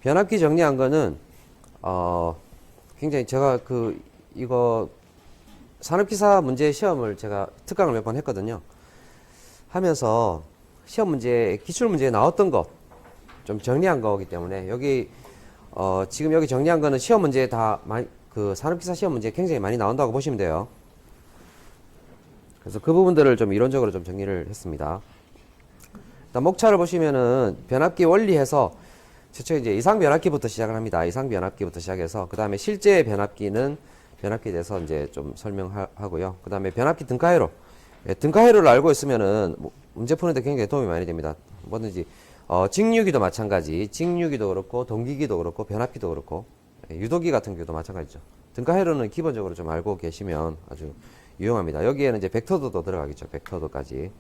변압기 정리한 거는 굉장히 제가 이거 산업기사 문제 시험을 제가 특강을 몇 번 했거든요. 하면서 시험 문제, 기출 문제에 나왔던 것 좀 정리한 거기 때문에 여기 지금 여기 정리한 거는 시험 문제에 다 많이 산업기사 시험 문제에 굉장히 많이 나온다고 보시면 돼요. 그래서 그 부분들을 좀 이론적으로 좀 정리를 했습니다. 일단 목차를 보시면은 변압기 원리해서 최초에 이제 이상 변압기부터 시작을 합니다. 이상 변압기부터 시작해서 그 다음에 실제 변압기는 변압기에 대해서 이제 좀 설명하고요. 그 다음에 변압기 등가회로, 등가회로를 알고 있으면은 문제 푸는데 굉장히 도움이 많이 됩니다. 뭐든지 직류기도 마찬가지, 직류기도 그렇고 동기기도 그렇고 변압기도 그렇고 유도기 같은 경우도 마찬가지죠. 등가회로는 기본적으로 좀 알고 계시면 아주 유용합니다. 여기에는 이제 벡터도도 들어가겠죠. 벡터도까지.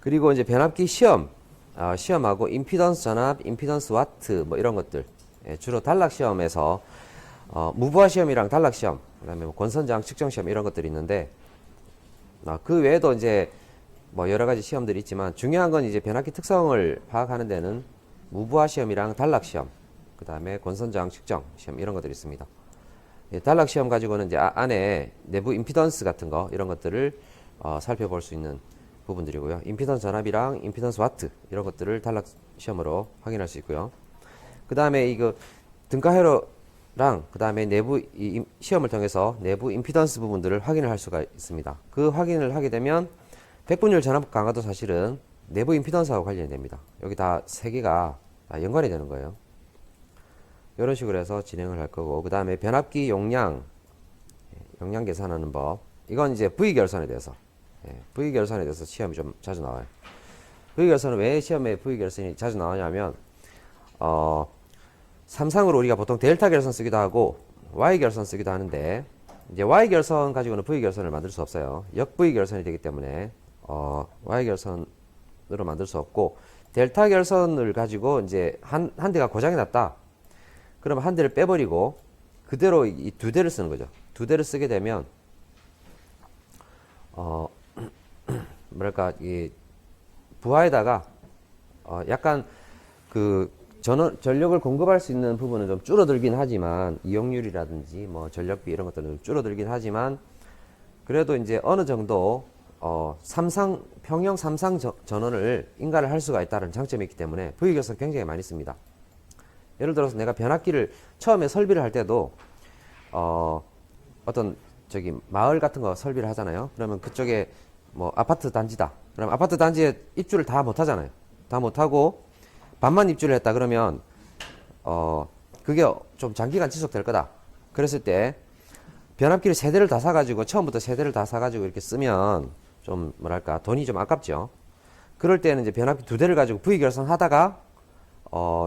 그리고 이제 변압기 시험, 시험하고 임피던스 전압, 임피던스 와트 뭐 이런 것들, 주로 단락 시험에서 무부하 시험이랑 단락 시험, 그다음에 뭐 권선저항 측정 시험 이런 것들이 있는데 그 외에도 이제 뭐 여러 가지 시험들이 있지만 중요한 건 이제 변압기 특성을 파악하는 데는 무부하 시험이랑 단락 시험, 그다음에 권선저항 측정 시험 이런 것들이 있습니다. 단락 시험 가지고는 이제 안에 내부 임피던스 같은 거 이런 것들을 살펴볼 수 있는 부분들이고요. 임피던스 전압이랑 임피던스 와트 이런 것들을 단락 시험으로 확인할 수 있고요. 그 다음에 이거 등가회로랑 그 다음에 내부 시험을 통해서 내부 임피던스 부분들을 확인을 할 수가 있습니다. 그 확인을 하게 되면 백분율 전압 강화도 사실은 내부 임피던스하고 관련이 됩니다. 여기 다 세 개가 다 연관이 되는 거예요. 이런 식으로 해서 진행을 할 거고, 그 다음에 변압기 용량 계산하는 법, 이건 이제 V결선에 대해서 V결선에 대해서 시험이 좀 자주 나와요. V결선은 왜 시험에 V결선이 자주 나오냐면 삼상으로 우리가 보통 델타 결선 쓰기도 하고 Y결선 쓰기도 하는데 이제 Y결선 가지고는 V결선을 만들 수 없어요. 역 V결선이 되기 때문에 Y결선으로 만들 수 없고, 델타 결선을 가지고 이제 한 대가 고장이 났다. 그러면 한 대를 빼버리고 그대로 이 두 대를 쓰는 거죠. 두 대를 쓰게 되면 뭐랄까, 이 부하에다가 약간 전력을 공급할 수 있는 부분은 좀 줄어들긴 하지만, 이용률이라든지 뭐 전력비 이런 것들은 좀 줄어들긴 하지만, 그래도 이제 어느 정도 평형 삼상 전원을 인가를 할 수가 있다는 장점이 있기 때문에 V결선 굉장히 많이 씁니다. 예를 들어서 내가 변압기를 처음에 설비를 할 때도 어떤 마을 같은 거 설비를 하잖아요. 그러면 그쪽에 뭐 아파트 단지다. 그럼 아파트 단지에 입주를 다 못 하잖아요. 다 못 하고 반만 입주를 했다 그러면 그게 좀 장기간 지속될 거다. 그랬을 때 변압기를 세 대를 다 사가지고 처음부터 세 대를 다 사가지고 이렇게 쓰면 좀 뭐랄까 돈이 좀 아깝죠. 그럴 때는 이제 변압기 두 대를 가지고 V결선 하다가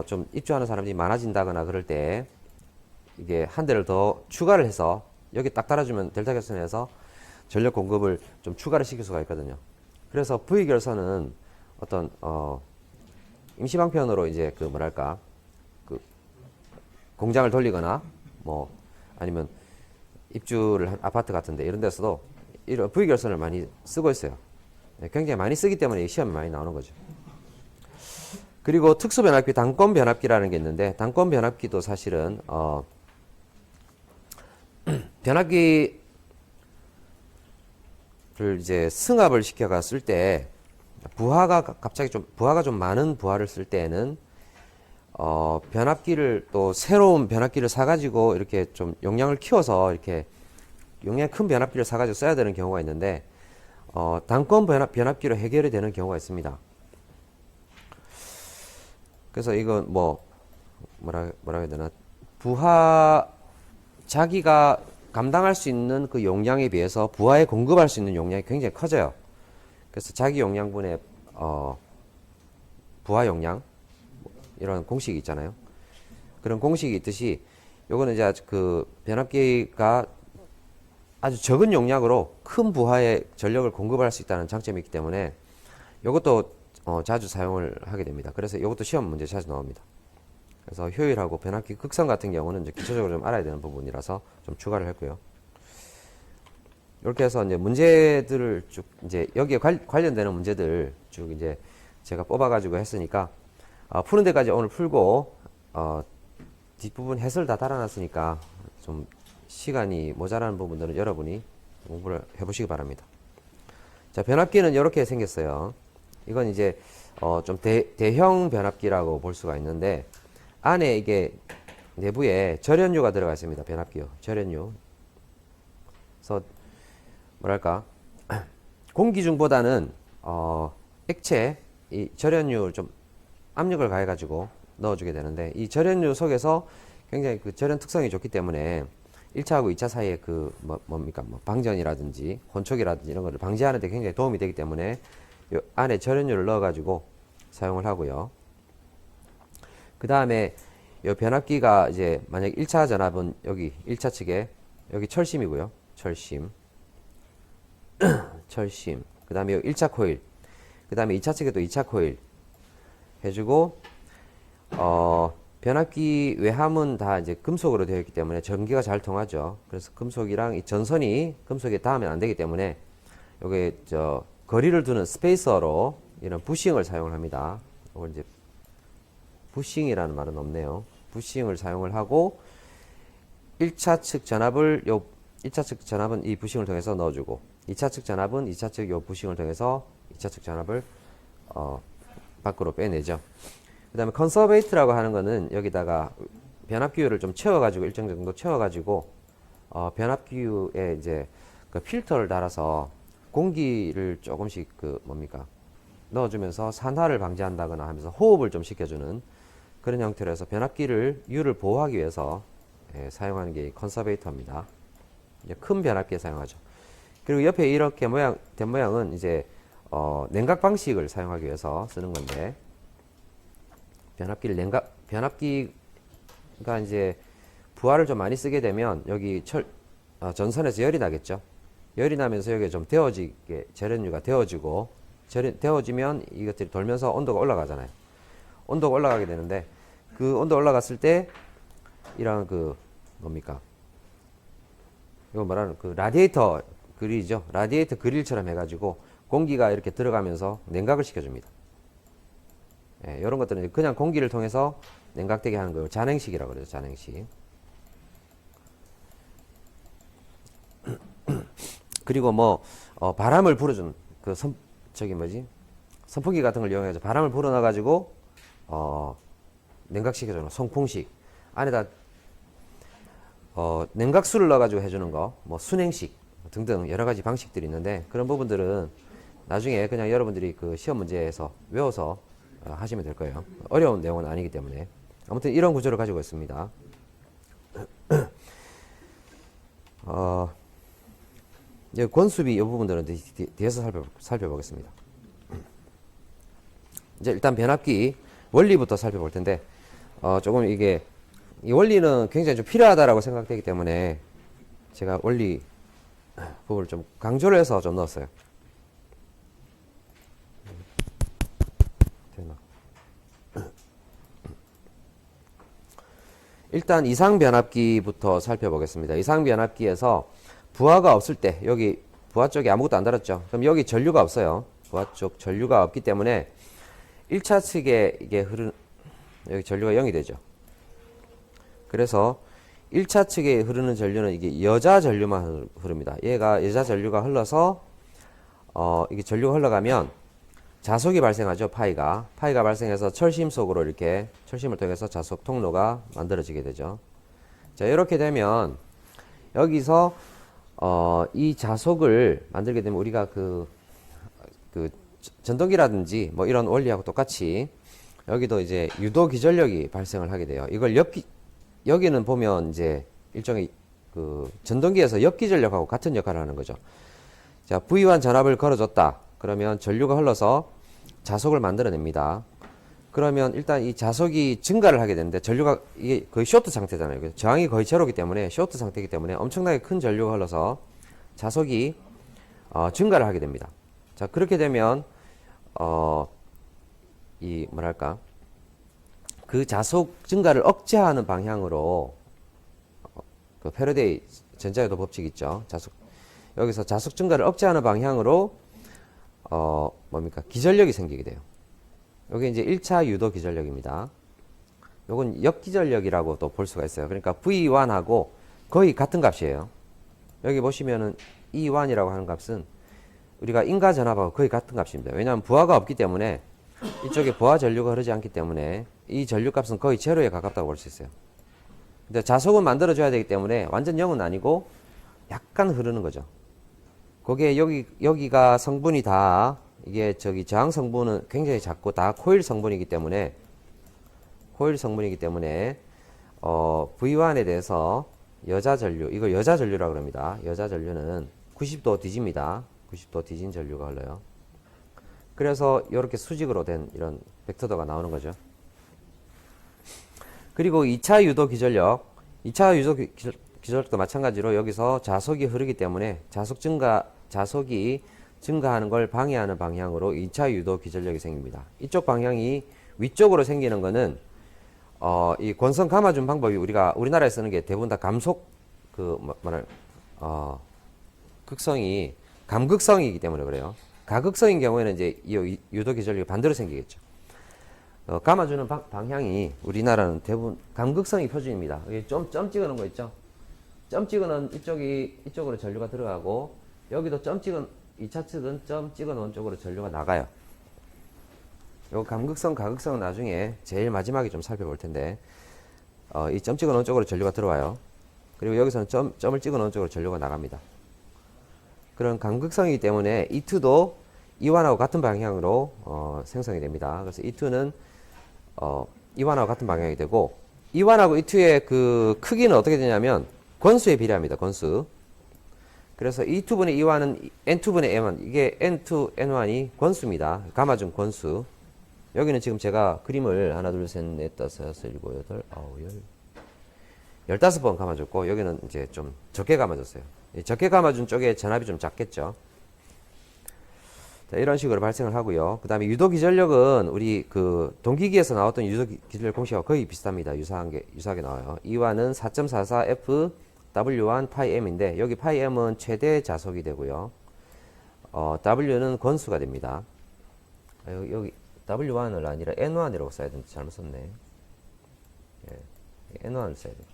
좀 입주하는 사람들이 많아진다거나 그럴 때 이게 한 대를 더 추가를 해서 여기 딱 달아주면 델타 결선에서 전력 공급을 좀 추가를 시킬 수가 있거든요. 그래서 V결선은 어떤 임시방편으로 이제 뭐랄까 공장을 돌리거나 뭐 아니면 입주를 한 아파트 같은데 이런 데서도 이런 V결선을 많이 쓰고 있어요. 굉장히 많이 쓰기 때문에 시험에 많이 나오는 거죠. 그리고 특수 변압기, 단권 변압기라는 게 있는데, 단권 변압기도 사실은 변압기를 이제 승합을 시켜가 쓸 때 부하가 좀 많은 부하를 쓸 때에는 변압기를 또 새로운 변압기를 사가지고 이렇게 좀 용량을 키워서 이렇게 용량 큰 변압기를 사가지고 써야 되는 경우가 있는데 단권 변압기로 해결이 되는 경우가 있습니다. 그래서 이건 뭐라 해야 되나, 자기가 감당할 수 있는 그 용량에 비해서 부하에 공급할 수 있는 용량이 굉장히 커져요. 그래서 자기 용량분의 부하 용량 이런 공식이 있잖아요. 그런 공식이 있듯이 요거는 이제 변압기가 아주 적은 용량으로 큰 부하에 전력을 공급할 수 있다는 장점이 있기 때문에 요것도 자주 사용을 하게 됩니다. 그래서 이것도 시험 문제 자주 나옵니다. 그래서 효율하고 변압기 극성 같은 경우는 이제 기초적으로 좀 알아야 되는 부분이라서 좀 추가를 했고요. 이렇게 해서 이제 문제들을 쭉 이제 여기에 관련되는 문제들 쭉 이제 제가 뽑아가지고 했으니까 푸는 데까지 오늘 풀고 뒷부분 해설 다 달아놨으니까 좀 시간이 모자라는 부분들은 여러분이 공부를 해보시기 바랍니다. 자, 변압기는 이렇게 생겼어요. 이건 이제 좀 대형 변압기라고 볼 수가 있는데 안에 이게 내부에 절연유가 들어가 있습니다. 변압기요. 절연유. 그래서 뭐랄까 공기 중보다는 액체 이 절연유를 좀 압력을 가해 가지고 넣어주게 되는데 이 절연유 속에서 굉장히 그 절연 특성이 좋기 때문에 1차하고 2차 사이에 그 뭡니까 뭐 방전이라든지 혼촉이라든지 이런 거를 방지하는 데 굉장히 도움이 되기 때문에 요 안에 절연유를 넣어 가지고 사용을 하고요. 그 다음에 이 변압기가 이제 만약 1차 전압은 여기 1차 측에 여기 철심이고요. 철심. 철심. 그 다음에 1차 코일. 그 다음에 2차 측에도 2차 코일 해주고, 변압기 외함은 다 이제 금속으로 되어 있기 때문에 전기가 잘 통하죠. 그래서 금속이랑 이 전선이 금속에 닿으면 안 되기 때문에 요게 거리를 두는 스페이서로 이런 부싱을 사용을 합니다. 이걸 이제 부싱이라는 말은 없네요. 부싱을 사용을 하고 1차 측 전압을 1차 측 전압은 이 부싱을 통해서 넣어주고 2차 측 전압은 2차 측 요 부싱을 통해서 2차 측 전압을 밖으로 빼내죠. 그 다음에 컨서베이트라고 하는 거는 여기다가 변압기유를 좀 채워가지고 일정 정도 채워가지고 변압기유에 이제 그 필터를 달아서 공기를 조금씩 그 뭡니까 넣어주면서 산화를 방지한다거나 하면서 호흡을 좀 시켜주는 그런 형태로 해서 유를 보호하기 위해서 사용하는 게 컨서베이터입니다. 큰 변압기에 사용하죠. 그리고 옆에 이렇게 된 모양은 이제 냉각 방식을 사용하기 위해서 쓰는 건데 변압기가 이제 부하를 좀 많이 쓰게 되면 여기 전선에서 열이 나겠죠. 열이 나면서 여기에 좀 데워지게 절연유가 데워지면 이것들이 돌면서 온도가 올라가잖아요. 온도가 올라가게 되는데 그 온도 올라갔을 때 이런 그 뭡니까? 이거 말하는 그 라디에이터 그릴이죠. 라디에이터 그릴처럼 해가지고 공기가 이렇게 들어가면서 냉각을 시켜줍니다. 이런 것들은 그냥 공기를 통해서 냉각되게 하는 거예요. 잔행식이라고 그러죠. 잔행식. 그리고 뭐 바람을 불어주는 그 선풍기 같은 걸 이용해서 바람을 불어넣어가지고 냉각시켜주는 송풍식. 안에다 냉각수를 넣어가지고 해주는 거, 뭐 순행식 등등 여러 가지 방식들이 있는데 그런 부분들은 나중에 그냥 여러분들이 그 시험 문제에서 외워서 하시면 될 거예요. 어려운 내용은 아니기 때문에. 아무튼 이런 구조를 가지고 있습니다. 권수비 이 부분들은 뒤에서 살펴보겠습니다. 이제 일단 변압기 원리부터 살펴볼 텐데 조금 이 원리는 굉장히 좀 필요하다라고 생각되기 때문에 제가 원리 부분을 좀 강조를 해서 좀 넣었어요. 일단 이상변압기부터 살펴보겠습니다. 이상변압기에서 부하가 없을 때 여기 부하 쪽에 아무것도 안 달았죠. 그럼 여기 전류가 없어요. 부하 쪽 전류가 없기 때문에 1차 측에 이게 여기 전류가 0이 되죠. 그래서 1차 측에 흐르는 전류는 이게 여자 전류만 흐릅니다. 얘가 여자 전류가 흘러서 이게 전류가 흘러가면 자속이 발생하죠. 파이가 발생해서 철심 속으로 이렇게 철심을 통해서 자속 통로가 만들어지게 되죠. 자, 이렇게 되면 여기서 이 자속을 만들게 되면 우리가 그 전동기라든지 뭐 이런 원리하고 똑같이 여기도 이제 유도 기전력이 발생을 하게 돼요. 이걸 여기는 보면 이제 일종의 그 전동기에서 역기전력하고 같은 역할을 하는 거죠. 자, V1 전압을 걸어줬다. 그러면 전류가 흘러서 자속을 만들어냅니다. 그러면 일단 이 자속이 증가를 하게 되는데 전류가 이게 거의 쇼트 상태잖아요. 저항이 거의 제로이기 때문에 쇼트 상태이기 때문에 엄청나게 큰 전류가 흘러서 자속이 증가를 하게 됩니다. 자, 그렇게 되면 이 뭐랄까 그 자속 증가를 억제하는 방향으로 그 패러데이 전자유도 법칙 있죠. 자속 여기서 자속 증가를 억제하는 방향으로 기전력이 생기게 돼요. 여기 이제 1차 유도 기전력입니다. 요건 역기전력이라고 또 볼 수가 있어요. 그러니까 V1하고 거의 같은 값이에요. 여기 보시면은 E1이라고 하는 값은 우리가 인가 전압하고 거의 같은 값입니다. 왜냐하면 부하가 없기 때문에 이쪽에 부하 전류가 흐르지 않기 때문에 이 전류 값은 거의 제로에 가깝다고 볼 수 있어요. 근데 자속은 만들어줘야 되기 때문에 완전 0은 아니고 약간 흐르는 거죠. 거기에 여기가 성분이 다 이게 저항 성분은 굉장히 작고 다 코일 성분이기 때문에 V1에 대해서 여자 전류, 이걸 여자 전류라고 합니다. 여자 전류는 90도 뒤집니다. 90도 뒤진 전류가 흘러요. 그래서 이렇게 수직으로 된 이런 벡터도가 나오는 거죠. 그리고 2차 유도 기전력, 2차 유도 기전력도 마찬가지로 여기서 자속이 흐르기 때문에 자속이 증가하는 걸 방해하는 방향으로 2차 유도 기전력이 생깁니다. 이쪽 방향이 위쪽으로 생기는 거는 이 권성 감아준 방법이 우리나라에 쓰는 게 대부분 다 극성이 감극성이기 때문에 그래요. 가극성인 경우에는 이제 이 유도 기전력이 반대로 생기겠죠. 감아주는 방향이 우리나라는 대부분 감극성이 표준입니다. 여기 점 찍어 놓은 거 있죠? 점 찍어 놓은 이쪽으로 전류가 들어가고, 여기도 2차 측은 점 찍어 놓은 쪽으로 전류가 나가요. 요 감극성, 가극성은 나중에 제일 마지막에 좀 살펴볼 텐데, 이 점 찍어 놓은 쪽으로 전류가 들어와요. 그리고 여기서는 점을 찍어 놓은 쪽으로 전류가 나갑니다. 그런 감극성이기 때문에 E2도 E1하고 같은 방향으로 생성이 됩니다. 그래서 E2는 E1하고 같은 방향이 되고, E1하고 E2의 그 크기는 어떻게 되냐면 권수에 비례합니다. 권수. 그래서 E2분의 E1은 N2분의 M1, 이게 N2, N1이 권수입니다. 감아준 권수. 여기는 지금 제가 그림을 하나, 둘, 셋, 넷, 다섯, 여섯, 일곱, 여덟, 아홉, 15번 감아줬고, 여기는 이제 좀 적게 감아줬어요. 적게 감아준 쪽에 전압이 좀 작겠죠. 자, 이런 식으로 발생을 하고요. 그 다음에 유도 기전력은 우리 그 동기기에서 나왔던 유도 기전력 공식과 거의 비슷합니다. 유사하게 나와요. E1은 4.44F W1 파이 M인데, 여기 파이 M은 최대 자속이 되고요. W는 권수가 됩니다. 여기 W1을 아니라 N1이라고 써야 되는데 잘못 썼네. 예, N1을 써야 돼요.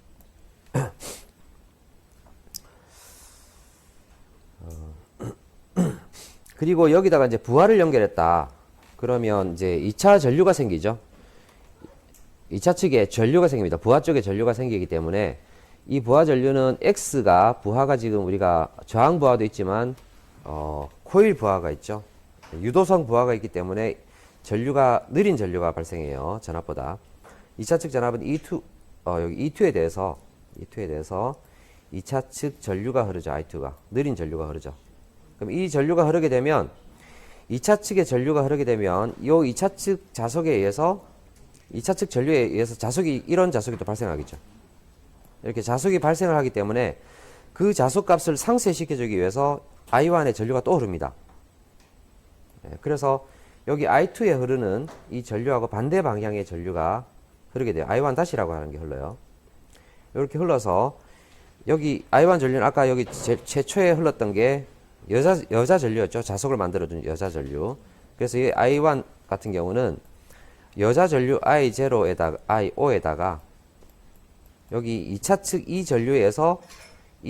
그리고 여기다가 이제 부하를 연결했다. 그러면 이제 2차 전류가 생기죠. 2차 측에 전류가 생깁니다. 부하 쪽에 전류가 생기기 때문에 이 부하 전류는 부하가 지금 우리가 저항 부하도 있지만 코일 부하가 있죠. 유도성 부하가 있기 때문에 느린 전류가 발생해요. 전압보다. 2차 측 전압은 여기 E2에 대해서 2차 측 전류가 흐르죠. I2가. 느린 전류가 흐르죠. 그럼 이 전류가 흐르게 되면 2차 측의 전류가 흐르게 되면 이 2차 측 자속에 의해서 2차 측 전류에 의해서 이런 자속이 또 발생하겠죠. 이렇게 자속이 발생을 하기 때문에 그 자속값을 상쇄시켜주기 위해서 I1의 전류가 또 흐릅니다. 그래서 여기 I2에 흐르는 이 전류하고 반대 방향의 전류가 흐르게 돼요. I1-이라고 하는 게 흘러요. 이렇게 흘러서 여기 I1 전류는 아까 여기 최초에 흘렀던 게 여자 전류였죠. 자속을 만들어준 여자 전류. 그래서 이 I1 같은 경우는 여자 전류 I0에다가 여기 2차 측 이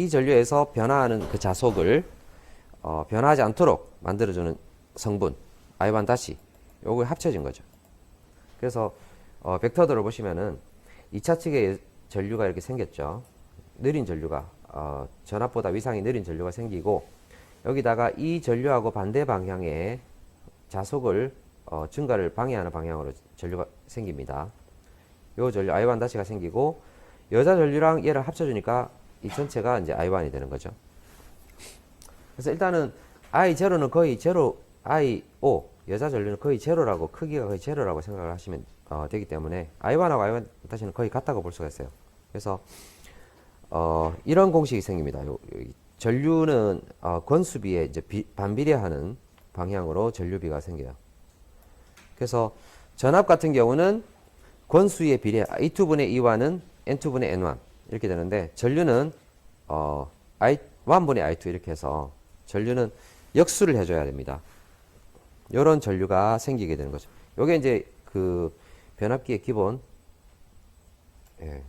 전류에서 변화하는 그 자속을 변화하지 않도록 만들어주는 성분 I1-, 요거 합쳐진 거죠. 그래서 벡터들을 보시면은 2차 측에 전류가 이렇게 생겼죠. 느린 전류가 전압보다 위상이 느린 전류가 생기고, 여기다가 이 전류하고 반대 방향의 자속을 증가를 방해하는 방향으로 전류가 생깁니다. 요 전류 I1-가 생기고, 여자 전류랑 얘를 합쳐주니까 이 전체가 이제 I1이 되는 거죠. 그래서 일단은 I0는 거의 제로, I5 여자 전류는 거의 제로라고, 크기가 거의 제로라고 생각을 하시면 되기 때문에 I1하고 I1-는 거의 같다고 볼 수가 있어요. 그래서 이런 공식이 생깁니다. 전류는 권수비에 이제 반비례하는 방향으로 전류비가 생겨요. 그래서 전압 같은 경우는 권수에 비례 E2분의 E1은 N2분의 N1 이렇게 되는데, 전류는 I1분의 I2 이렇게 해서 전류는 역수를 해줘야 됩니다. 이런 전류가 생기게 되는 거죠. 요게 이제 그 변압기의 기본, 예,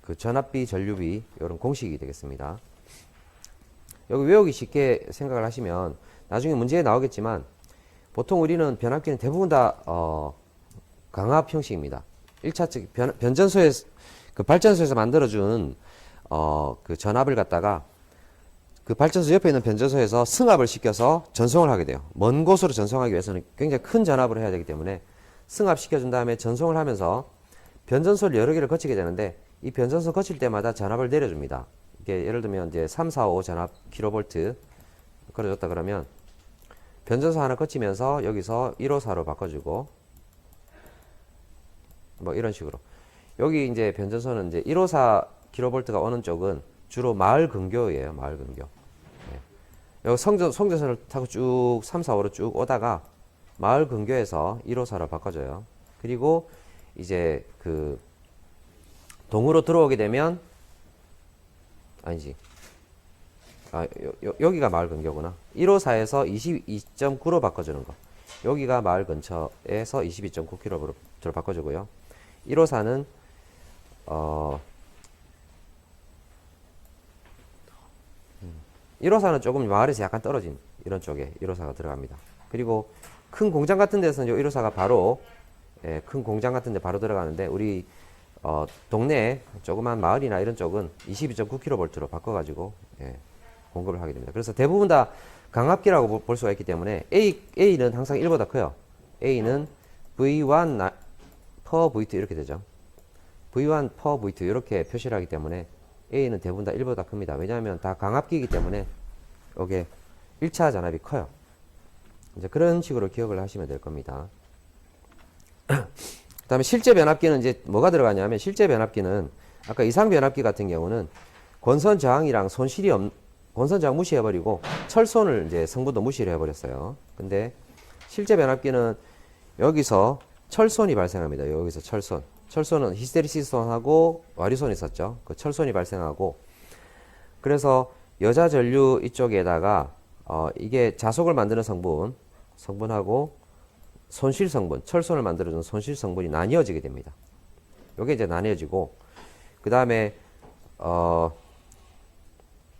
그 전압비, 전류비, 이런 공식이 되겠습니다. 여기 외우기 쉽게 생각을 하시면 나중에 문제에 나오겠지만 보통 우리는 변압기는 대부분 다 강압 형식입니다. 1차측 변전소에서 그 발전소에서 만들어준 그 전압을 갖다가 그 발전소 옆에 있는 변전소에서 승합을 시켜서 전송을 하게 돼요. 먼 곳으로 전송하기 위해서는 굉장히 큰 전압을 해야 되기 때문에 승합시켜준 다음에 전송을 하면서 변전소를 여러 개를 거치게 되는데 이 변전소 거칠 때마다 전압을 내려줍니다. 이게 예를 들면 이제 3, 4, 5 전압 킬로볼트 걸어줬다 그러면 변전소 하나 거치면서 여기서 154로 바꿔주고 뭐 이런 식으로 여기 이제 변전소는 이제 154 킬로볼트가 오는 쪽은 주로 마을 근교예요. 마을 근교. 네. 여기 송전선을 타고 쭉 3, 4, 5로 쭉 오다가 마을 근교에서 154로 바꿔줘요. 그리고 이제 그 동으로 들어오게 되면 아니지. 여기가 마을 근교구나. 154에서 22.9로 바꿔주는 거. 여기가 마을 근처에서 22.9km로 바꿔주고요. 154는 154는 조금 마을에서 약간 떨어진 이런 쪽에 154가 들어갑니다. 그리고 큰 공장 같은 데서는 154가 바로 큰 공장 같은 데 바로 들어가는데 우리 동네 조그만 마을이나 이런 쪽은 22.9kV로 바꿔가지고 공급을 하게 됩니다. 그래서 대부분 다 강압기라고 볼 수가 있기 때문에 A는 항상 1보다 커요. A는 V1 per V2 이렇게 되죠. V1 per V2 이렇게 표시를 하기 때문에 A는 대부분 다 1보다 큽니다. 왜냐하면 다 강압기이기 때문에 이게 1차 전압이 커요. 이제 그런 식으로 기억을 하시면 될 겁니다. 그 다음에 실제 변압기는 이제 뭐가 들어가냐면 실제 변압기는 아까 이상 변압기 같은 경우는 권선 저항이랑 손실이 권선 저항 무시해버리고 철손을 이제 성분도 무시를 해버렸어요. 근데 실제 변압기는 여기서 철손이 발생합니다. 여기서 철손. 철손은 히스테리시스손하고 와류손이 있었죠. 그 철손이 발생하고 그래서 여자 전류 이쪽에다가 이게 자속을 만드는 성분하고 손실 성분, 철손을 만들어주는 손실 성분이 나뉘어지게 됩니다. 요게 이제 나뉘어지고 그 다음에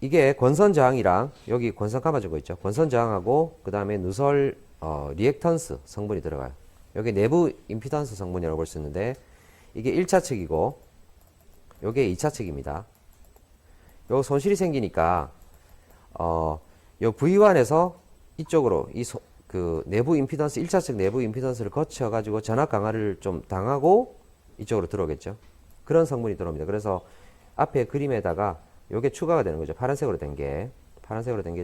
이게 권선 저항이랑 여기 권선 감아주고 있죠. 권선 저항하고 그 다음에 누설 리액턴스 성분이 들어가요. 여기 내부 임피던스 성분이라고 볼 수 있는데 이게 1차 측이고 요게 2차 측입니다. 요 손실이 생기니까 요 V1에서 이쪽으로 그 내부 임피던스 1차 측 내부 임피던스를 거쳐 가지고 전압 강화를 좀 당하고 이쪽으로 들어오겠죠. 그런 성분이 들어옵니다. 그래서 앞에 그림에다가 요게 추가가 되는 거죠. 파란색으로 된 게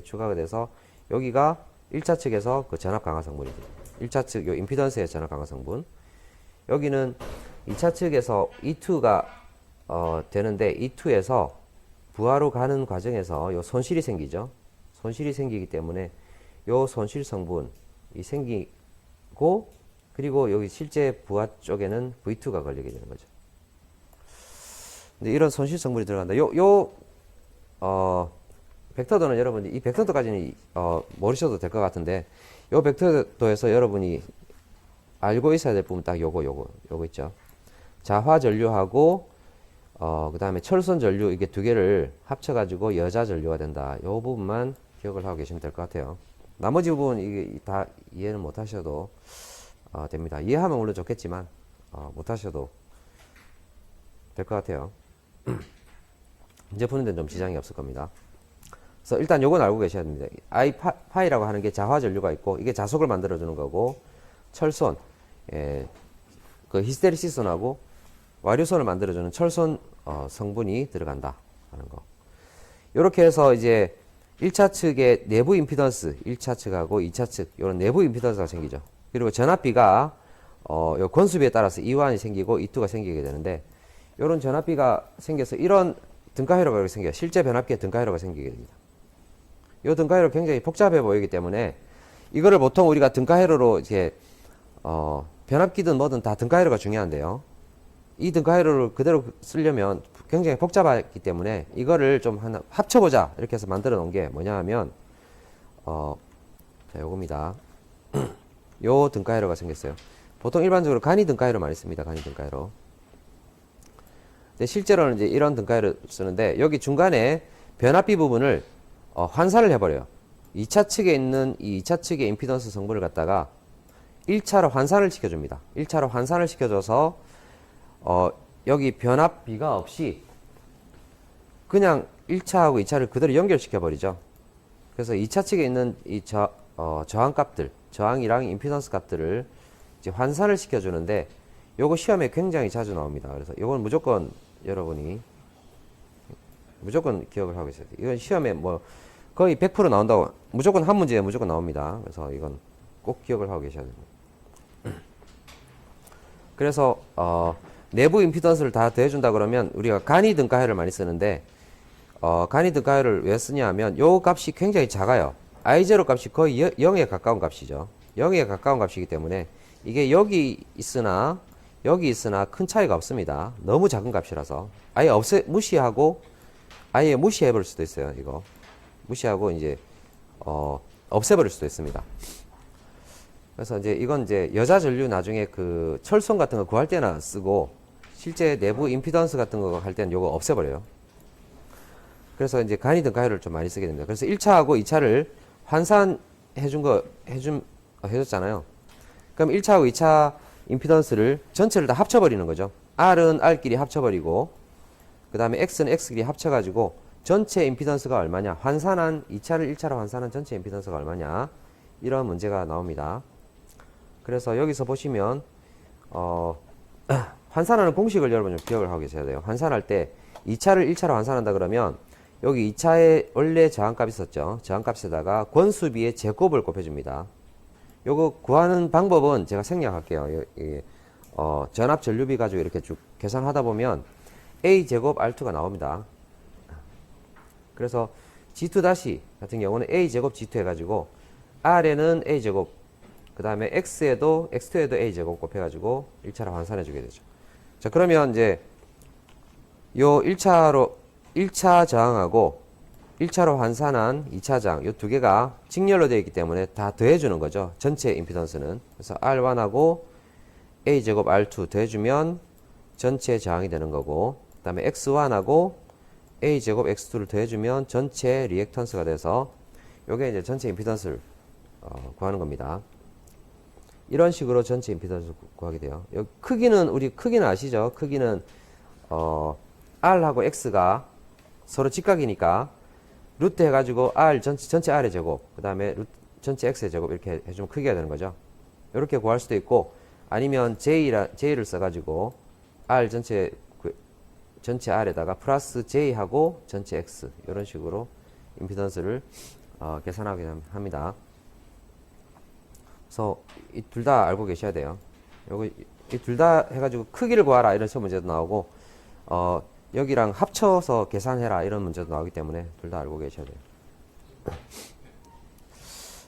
추가가 돼서 여기가 1차 측에서 그 전압 강화 성분이죠. 1차 측 요 임피던스의 전압 강화 성분. 여기는 2차 측에서 E2가 되는데 E2에서 부하로 가는 과정에서 요 손실이 생기죠. 손실이 생기기 때문에 요 손실 성분이 생기고 그리고 여기 실제 부하 쪽에는 V2가 걸리게 되는 거죠. 근데 이런 손실 성분이 들어간다. 벡터도는 여러분이 이 벡터도까지는 모르셔도 될 것 같은데 요 벡터도에서 여러분이 알고 있어야 될 부분 딱 요거 있죠. 자화 전류하고 그 다음에 철선 전류 이게 두 개를 합쳐가지고 여자 전류가 된다. 요 부분만 기억을 하고 계시면 될 것 같아요. 나머지 부분 이게 다 이해는 못 하셔도 됩니다. 이해하면 물론 좋겠지만 못 하셔도 될 것 같아요. 이제 푸는 데는 좀 지장이 없을 겁니다. 그래서 일단 요건 알고 계셔야 됩니다. I 파이라고 하는 게 자화 전류가 있고 이게 자속을 만들어 주는 거고 철손 그 히스테리시손하고 와류손을 만들어 주는 철손 성분이 들어간다 하는 거. 요렇게 해서 이제 1차 측의 내부 임피던스 1차 측하고 2차 측 요런 내부 임피던스가 생기죠. 그리고 전압비가 요 권수비에 따라서 E1이 생기고 E2가 생기게 되는데 요런 전압비가 생겨서 이런 등가회로가 이렇게 생겨요. 실제 변압기에 등가회로가 생기게 됩니다. 요 등가회로 굉장히 복잡해 보이기 때문에 이거를 보통 우리가 등가회로로 이제 변압기든 뭐든 다 등가회로가 중요한데요. 이 등가회로를 그대로 쓰려면 굉장히 복잡하기 때문에 이거를 좀 하나 합쳐보자 이렇게 해서 만들어 놓은 게 뭐냐 하면 자, 요겁니다. 요 등가회로가 생겼어요. 보통 일반적으로 간이 등가회로 많이 씁니다. 간이 등가회로. 근데 실제로는 이제 이런 등가회를 쓰는데 여기 중간에 변압비 부분을 환산을 해버려요. 2차 측에 있는 이 2차 측의 임피던스 성분을 갖다가 1차로 환산을 시켜줍니다. 1차로 환산을 시켜줘서 여기 변압비가 없이 그냥 1차하고 2차를 그대로 연결시켜버리죠. 그래서 2차 측에 있는 이 저항값들, 저항이랑 임피던스 값들을 이제 환산을 시켜주는데 요거 시험에 굉장히 자주 나옵니다. 그래서 요건 무조건 여러분이 무조건 기억을 하고 있어야 돼요. 이건 시험에 뭐 거의 100% 나온다고 무조건 한 문제에 무조건 나옵니다. 그래서 이건 꼭 기억을 하고 계셔야 됩니다. 그래서 내부 임피던스를 다 더해준다 그러면 우리가 간이 등가해를 많이 쓰는데 간이 등가해를 왜 쓰냐 하면 요 값이 굉장히 작아요. I0 값이 거의 0에 가까운 값이죠. 0에 가까운 값이기 때문에 이게 여기 있으나 큰 차이가 없습니다. 너무 작은 값이라서 아예 무시하고 아예 무시해버릴 수도 있어요. 이거 무시하고 이제 없애버릴 수도 있습니다. 그래서 이제 이건 이제 여자 전류 나중에 그 철선 같은 거 구할 때나 쓰고 실제 내부 임피던스 같은 거 할 때는 요거 없애버려요. 그래서 이제 간이 등가해를 좀 많이 쓰게 됩니다. 그래서 1차하고 2차를 해줬잖아요. 그럼 1차하고 2차 임피던스를 전체를 다 합쳐버리는 거죠. R은 R끼리 합쳐버리고 그 다음에 X는 X끼리 합쳐가지고 전체 임피던스가 얼마냐, 2차를 1차로 환산한 전체 임피던스가 얼마냐, 이런 문제가 나옵니다. 그래서 여기서 보시면 환산하는 공식을 여러분 좀 기억을 하고 계셔야 돼요. 환산할 때 2차를 1차로 환산한다 그러면 여기 2차에 원래 저항값 있었죠. 저항값에다가 권수비의 제곱을 곱해줍니다. 요거 구하는 방법은 제가 생략할게요. 전압 전류비 가지고 이렇게 쭉 계산하다 보면 A 제곱 R2가 나옵니다. 그래서 G2 다시 같은 경우는 A 제곱 G2 해가지고 R에는 A 제곱, 그 다음에 X2에도 A 제곱 곱해가지고 1차로 환산해 주게 되죠. 자, 그러면 이제 요 1차 저항하고 1차로 환산한 2차 저항, 요 두 개가 직렬로 되어 있기 때문에 다 더해주는 거죠. 전체 임피던스는. 그래서 R1하고 A 제곱 R2 더해주면 전체 저항이 되는 거고, 그 다음에 X1하고 A 제곱 X2를 더해주면 전체 리액턴스가 돼서 요게 이제 전체 임피던스를 구하는 겁니다. 이런 식으로 전체 임피던스를 구하게 돼요. 여기 크기는 아시죠? 크기는 R하고 X가 서로 직각이니까 루트 해가지고 R 전체 R의 제곱, 그 다음에 전체 X의 제곱 이렇게 해주면 크기가 되는 거죠. 이렇게 구할 수도 있고, 아니면 J를 써가지고 R 전체 R에다가 플러스 J하고 전체 X 이런 식으로 임피던스를 계산하게 합니다. 그래서 이 둘 다 알고 계셔야 돼요. 이 둘 다 해가지고 크기를 구하라 이런 시험 문제도 나오고 여기랑 합쳐서 계산해라 이런 문제도 나오기 때문에 둘 다 알고 계셔야 돼요.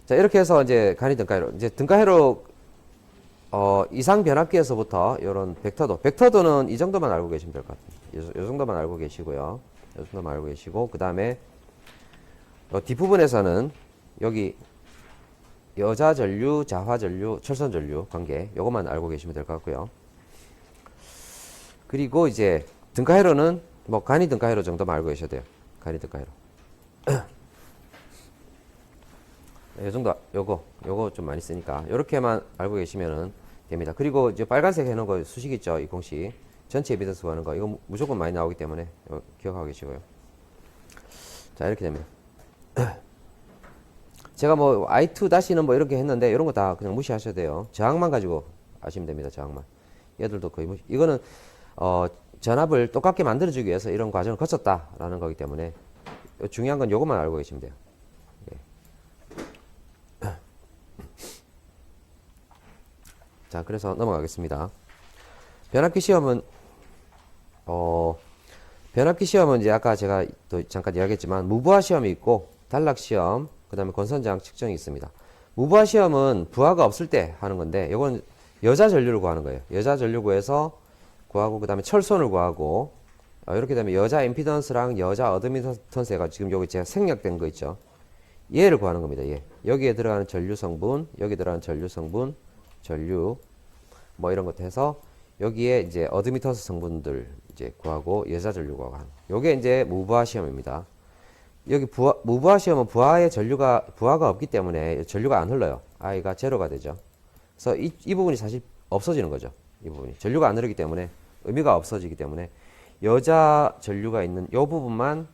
자, 이렇게 해서 이제 간이 등가회로, 이제 등가회로 이상 변압기에서부터 이런 벡터도는 이 정도만 알고 계시면 될 것 같아요. 이 정도만 알고 계시고요. 이 정도만 알고 계시고, 그 다음에 뒷부분에서는 여기 여자 전류, 자화 전류, 철선 전류 관계 요것만 알고 계시면 될 것 같고요. 그리고 이제 등가회로는 뭐 간이 등가회로 정도만 알고 계셔야 돼요. 간이 등가회로. 이 정도 요거 좀 많이 쓰니까 요렇게만 알고 계시면은 됩니다. 그리고 이제 빨간색 해놓은 거 수식 있죠. 이 공식 전체 에비던스 구하는 거 이거 무조건 많이 나오기 때문에 기억하고 계시고요. 자, 이렇게 됩니다. 제가 뭐 I2 다시는 뭐 이렇게 했는데 이런 거 다 그냥 무시하셔도 돼요. 저항만 가지고 아시면 됩니다. 저항만. 얘들도 거의 이거는 전압을 똑같게 만들어주기 위해서 이런 과정을 거쳤다라는 거기 때문에 중요한 건 요것만 알고 계시면 돼요. 예. 자, 그래서 넘어가겠습니다. 변압기 시험은 이제 아까 제가 또 잠깐 이야기했지만 무부하 시험이 있고 단락 시험, 그 다음에 권선저항 측정이 있습니다. 무부하 시험은 부하가 없을 때 하는 건데 이건 여자 전류를 구하는 거예요. 여자 전류 구해서 구하고 그 다음에 철선을 구하고 이렇게 되면 여자 임피던스랑 여자 어드미턴스 해가 지금 여기 제가 생략된 거 있죠. 얘를 구하는 겁니다. 얘. 여기에 들어가는 전류 성분, 여기 들어가는 전류 성분, 전류 뭐 이런 것도 해서 여기에 이제 어드미턴스 성분들 이제 구하고 여자 전류 구하고 하는. 요게 이제 무부하 시험입니다. 여기 무부하 시험은 부하가 없기 때문에 전류가 안 흘러요. I가 제로가 되죠. 그래서 이 부분이 사실 없어지는 거죠. 이 부분이 전류가 안 흐르기 때문에 의미가 없어지기 때문에 여자 전류가 있는 이 부분만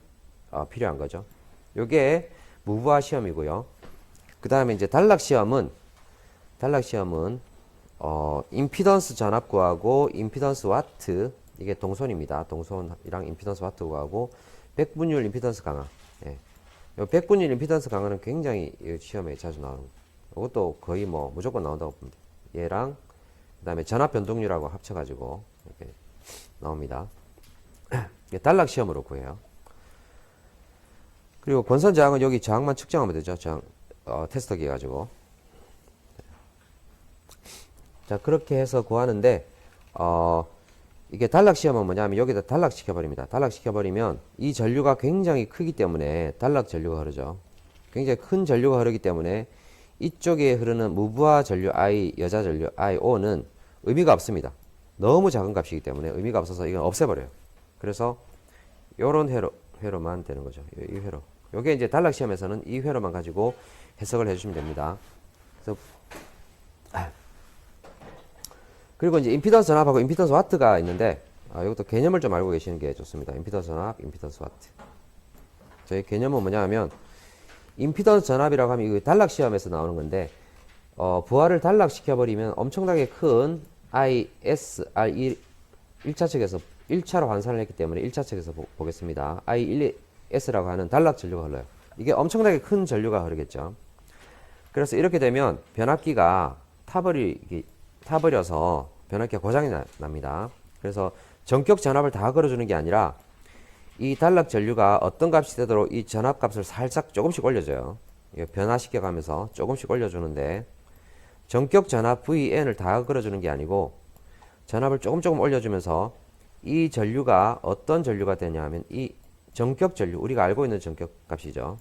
필요한 거죠. 요게 무부하 시험이고요. 그 다음에 이제 단락 시험은 임피던스 전압 구하고 임피던스 와트, 이게 동선입니다. 동선이랑 임피던스 와트 구하고 백분율 임피던스 강화. 예. 요 백분율 임피던스 강화는 굉장히 시험에 자주 나오는 거. 이것도 거의 뭐 무조건 나온다고 봅니다. 얘랑 그 다음에 전압 변동률하고 합쳐가지고 이렇게 나옵니다. 단락 시험으로 구해요. 그리고 권선 저항은 여기 저항만 측정하면 되죠. 저항 테스터기 가지고. 자, 그렇게 해서 구하는데 이게 단락 시험은 뭐냐면 여기다 단락시켜 버립니다. 단락시켜 버리면 이 전류가 굉장히 크기 때문에 단락 전류가 흐르죠. 굉장히 큰 전류가 흐르기 때문에 이쪽에 흐르는 무부하 전류 I, 여자 전류 IO는 의미가 없습니다. 너무 작은 값이기 때문에 의미가 없어서 이건 없애버려요. 그래서 요런 회로만 되는 거죠. 이 회로. 요게 이제 단락 시험에서는 이 회로만 가지고 해석을 해주시면 됩니다. 그래서 그리고 이제 임피던스 전압하고 임피던스 와트가 있는데 이것도 개념을 좀 알고 계시는 게 좋습니다. 임피던스 전압, 임피던스 와트. 저희 개념은 뭐냐 하면 임피던스 전압이라고 하면 이거 단락 시험에서 나오는 건데 부하를 단락시켜 버리면 엄청나게 큰 ISR 1차 측에서 1차로 환산을 했기 때문에 1차 측에서 보겠습니다. I1S라고 하는 단락 전류가 흘러요. 이게 엄청나게 큰 전류가 흐르겠죠. 그래서 이렇게 되면 변압기가 타버려서 변압기가 고장이 납니다. 그래서 전격 전압을 다 걸어주는 게 아니라 이 단락 전류가 어떤 값이 되도록 이 전압 값을 살짝 조금씩 올려줘요. 변화시켜 가면서 조금씩 올려주는데 전격 전압 VN을 다 걸어주는 게 아니고 전압을 조금 올려주면서 이 전류가 어떤 전류가 되냐 하면 이 전격 전류, 우리가 알고 있는 전격 값이죠.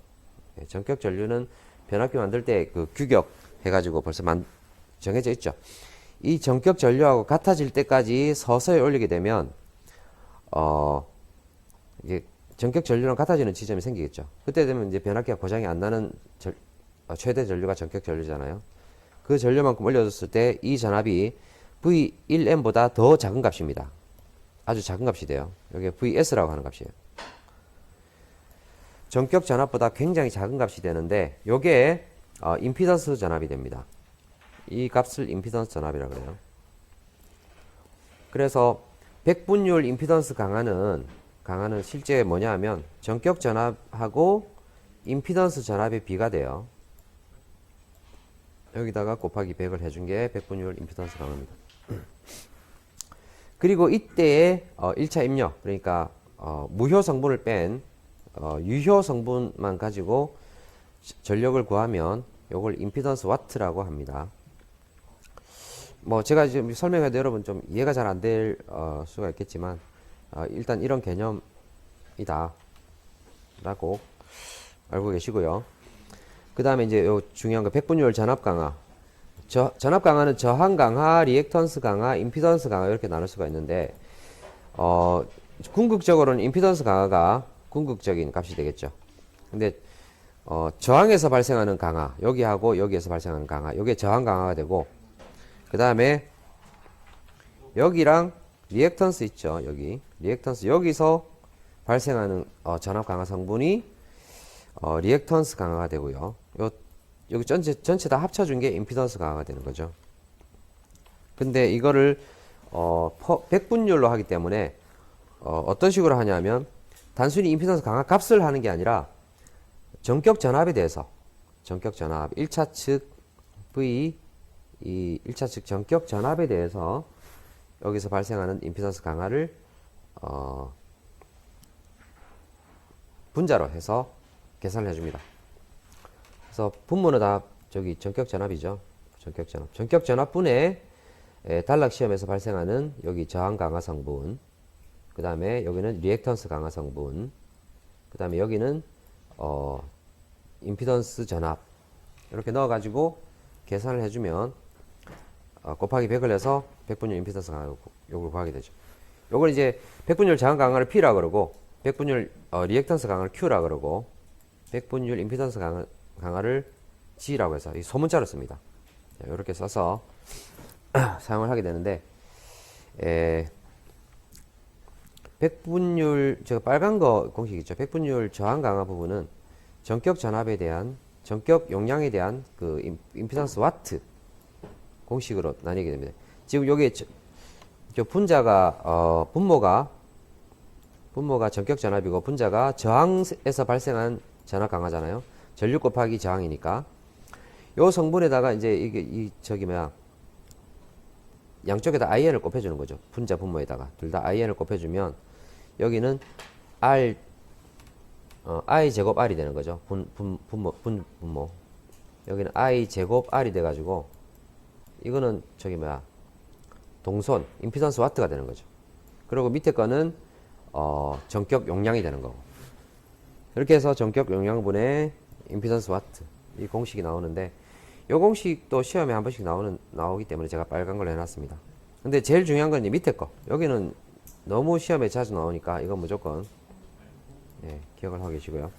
전격 전류는 변압기 만들 때 그 규격 해가지고 벌써 정해져 있죠. 이 전격 전류하고 같아질 때까지 서서히 올리게 되면 이게 전격 전류랑 같아지는 지점이 생기겠죠. 그때 되면 이제 변압기가 고장이 안 나는 최대 전류가 전격 전류잖아요. 그 전류만큼 올려줬을 때 이 전압이 V1M보다 더 작은 값입니다. 아주 작은 값이 돼요. 여기 VS라고 하는 값이에요. 전격 전압보다 굉장히 작은 값이 되는데 요게 임피던스 전압이 됩니다. 이 값을 임피던스 전압이라고 그래요. 그래서 백분율 임피던스 강화는 실제 뭐냐 하면 전격 전압하고 임피던스 전압의 비가 돼요. 여기다가 곱하기 100을 해준 게 백분율 임피던스 강화입니다. 그리고 이때의 1차 입력, 그러니까 무효 성분을 뺀 유효 성분만 가지고 전력을 구하면 요걸 임피던스 와트라고 합니다. 뭐 제가 지금 설명해도 여러분 좀 이해가 잘 안 될 수가 있겠지만 일단 이런 개념이다 라고 알고 계시고요. 그 다음에 이제 요 중요한 거 백분율 전압 강화. 전압 강화는 저항 강화, 리액턴스 강화, 임피던스 강화 이렇게 나눌 수가 있는데 궁극적으로는 임피던스 강화가 궁극적인 값이 되겠죠. 근데 저항에서 발생하는 강화, 여기하고 여기에서 발생하는 강화, 여기에 저항 강화가 되고 그 다음에 여기랑 리액턴스 있죠. 여기 리액턴스 여기서 발생하는 전압 강화 성분이 리액턴스 강화가 되고요. 여기 전체 다 합쳐준 게 임피던스 강화가 되는 거죠. 근데 이거를 백분율로 하기 때문에 어떤 식으로 하냐면 단순히 임피던스 강화 값을 하는 게 아니라 전격 전압에 대해서 전격 전압 1차 측 V 이 1차 측 전격 전압에 대해서 여기서 발생하는 임피던스 강화를 분자로 해서 계산을 해줍니다. 그래서 분모는 다 저기 전격 전압이죠. 전격 전압. 전격 전압분의 단락 시험에서 발생하는 여기 저항 강화 성분, 그 다음에 여기는 리액턴스 강화 성분, 그 다음에 여기는 임피던스 전압 이렇게 넣어가지고 계산을 해주면 곱하기 100을 해서 백분율 임피던스 강화 요걸 구하게 되죠. 요걸 이제 백분율 저항 강화를 P라 그러고 백분율 리액턴스 강화를 Q라 그러고 백분율 임피던스 강화를 G라고 해서 이 소문자로 씁니다. 이렇게 써서 사용을 하게 되는데 백분율 제가 빨간 거 공식 있죠. 백분율 저항 강화 부분은 전격 전압에 대한 전격 용량에 대한 그 임피던스 와트 공식으로 나뉘게 됩니다. 지금 여기 저 분자가 분모가 전격 전압이고 분자가 저항에서 발생한 전압 강화잖아요. 전류 곱하기 저항이니까 요 성분에다가 이제 이게 양쪽에다 IN을 곱해주는 거죠. 분자 분모에다가 둘 다 IN을 곱해주면 여기는 I 제곱 R이 되는 거죠. 분모. 여기는 I 제곱 R이 돼가지고 이거는 동선 임피던스 와트가 되는 거죠. 그리고 밑에 거는 전격 용량이 되는 거고. 이렇게 해서 전격 용량분의 임피던스 와트 이 공식이 나오는데 이 공식도 시험에 한 번씩 나오기 때문에 제가 빨간 걸 해놨습니다. 근데 제일 중요한 건 이 밑에 거. 여기는 너무 시험에 자주 나오니까 이건 무조건 기억을 하고 계시고요.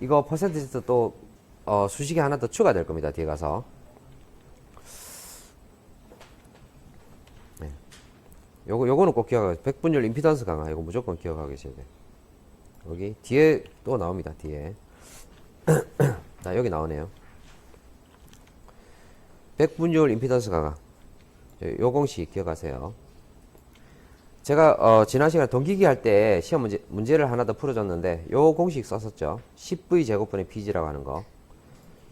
이거 퍼센티지 또 수식이 하나 더 추가될 겁니다. 뒤에 가서. 요거는 꼭 기억하고 백분율 임피던스 강화 이거 무조건 기억하고 계셔야 돼요. 여기 뒤에 또 나옵니다. 뒤에 자 여기 나오네요. 백분율 임피던스 강화 요 공식 기억하세요. 제가 지난 시간에 동기기 할 때 시험 문제를 하나 더 풀어줬는데 요 공식 썼었죠. 10V 제곱분의 PG라고 하는 거.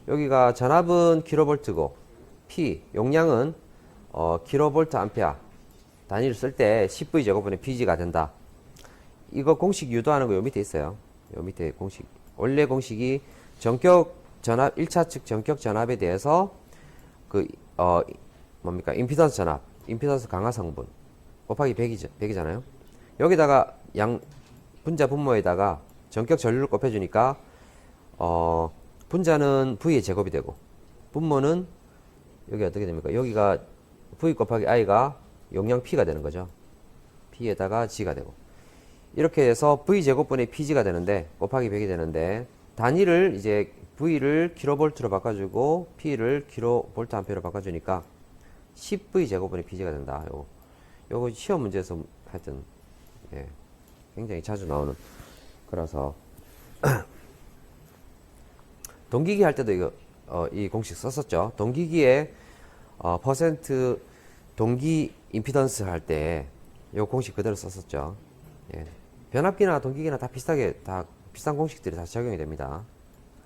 여기가 전압은 킬로볼트고 P 용량은 킬로볼트 암페어 단위를 쓸 때 10V 제곱분의 PG가 된다. 이거 공식 유도하는 거 요 밑에 있어요. 요 밑에 공식. 원래 공식이 전격 전압 1차 측 전격 전압에 대해서 임피던스 전압, 임피던스 강화 성분 곱하기 100이잖아요. 여기다가 분자 분모에다가 전격 전류를 곱해주니까 분자는 V의 제곱이 되고 분모는 여기 어떻게 됩니까? 여기가 V 곱하기 I가 용량 P가 되는 거죠. P에다가 G가 되고 이렇게 해서 V 제곱분의 PG가 되는데 곱하기 100이 되는데 단위를 이제 V를 킬로볼트로 바꿔주고 P를 킬로볼트 암페어로 바꿔주니까 10V 제곱분의 PG가 된다. 요거 시험 문제에서 하여튼 굉장히 자주 나오는 거라서 동기기 할 때도 이거 이 공식 썼었죠. 동기기에 퍼센트 동기 임피던스 할 때 요 공식 그대로 썼었죠. 변압기나 동기기나 다 비슷한 공식들이 다 적용이 됩니다.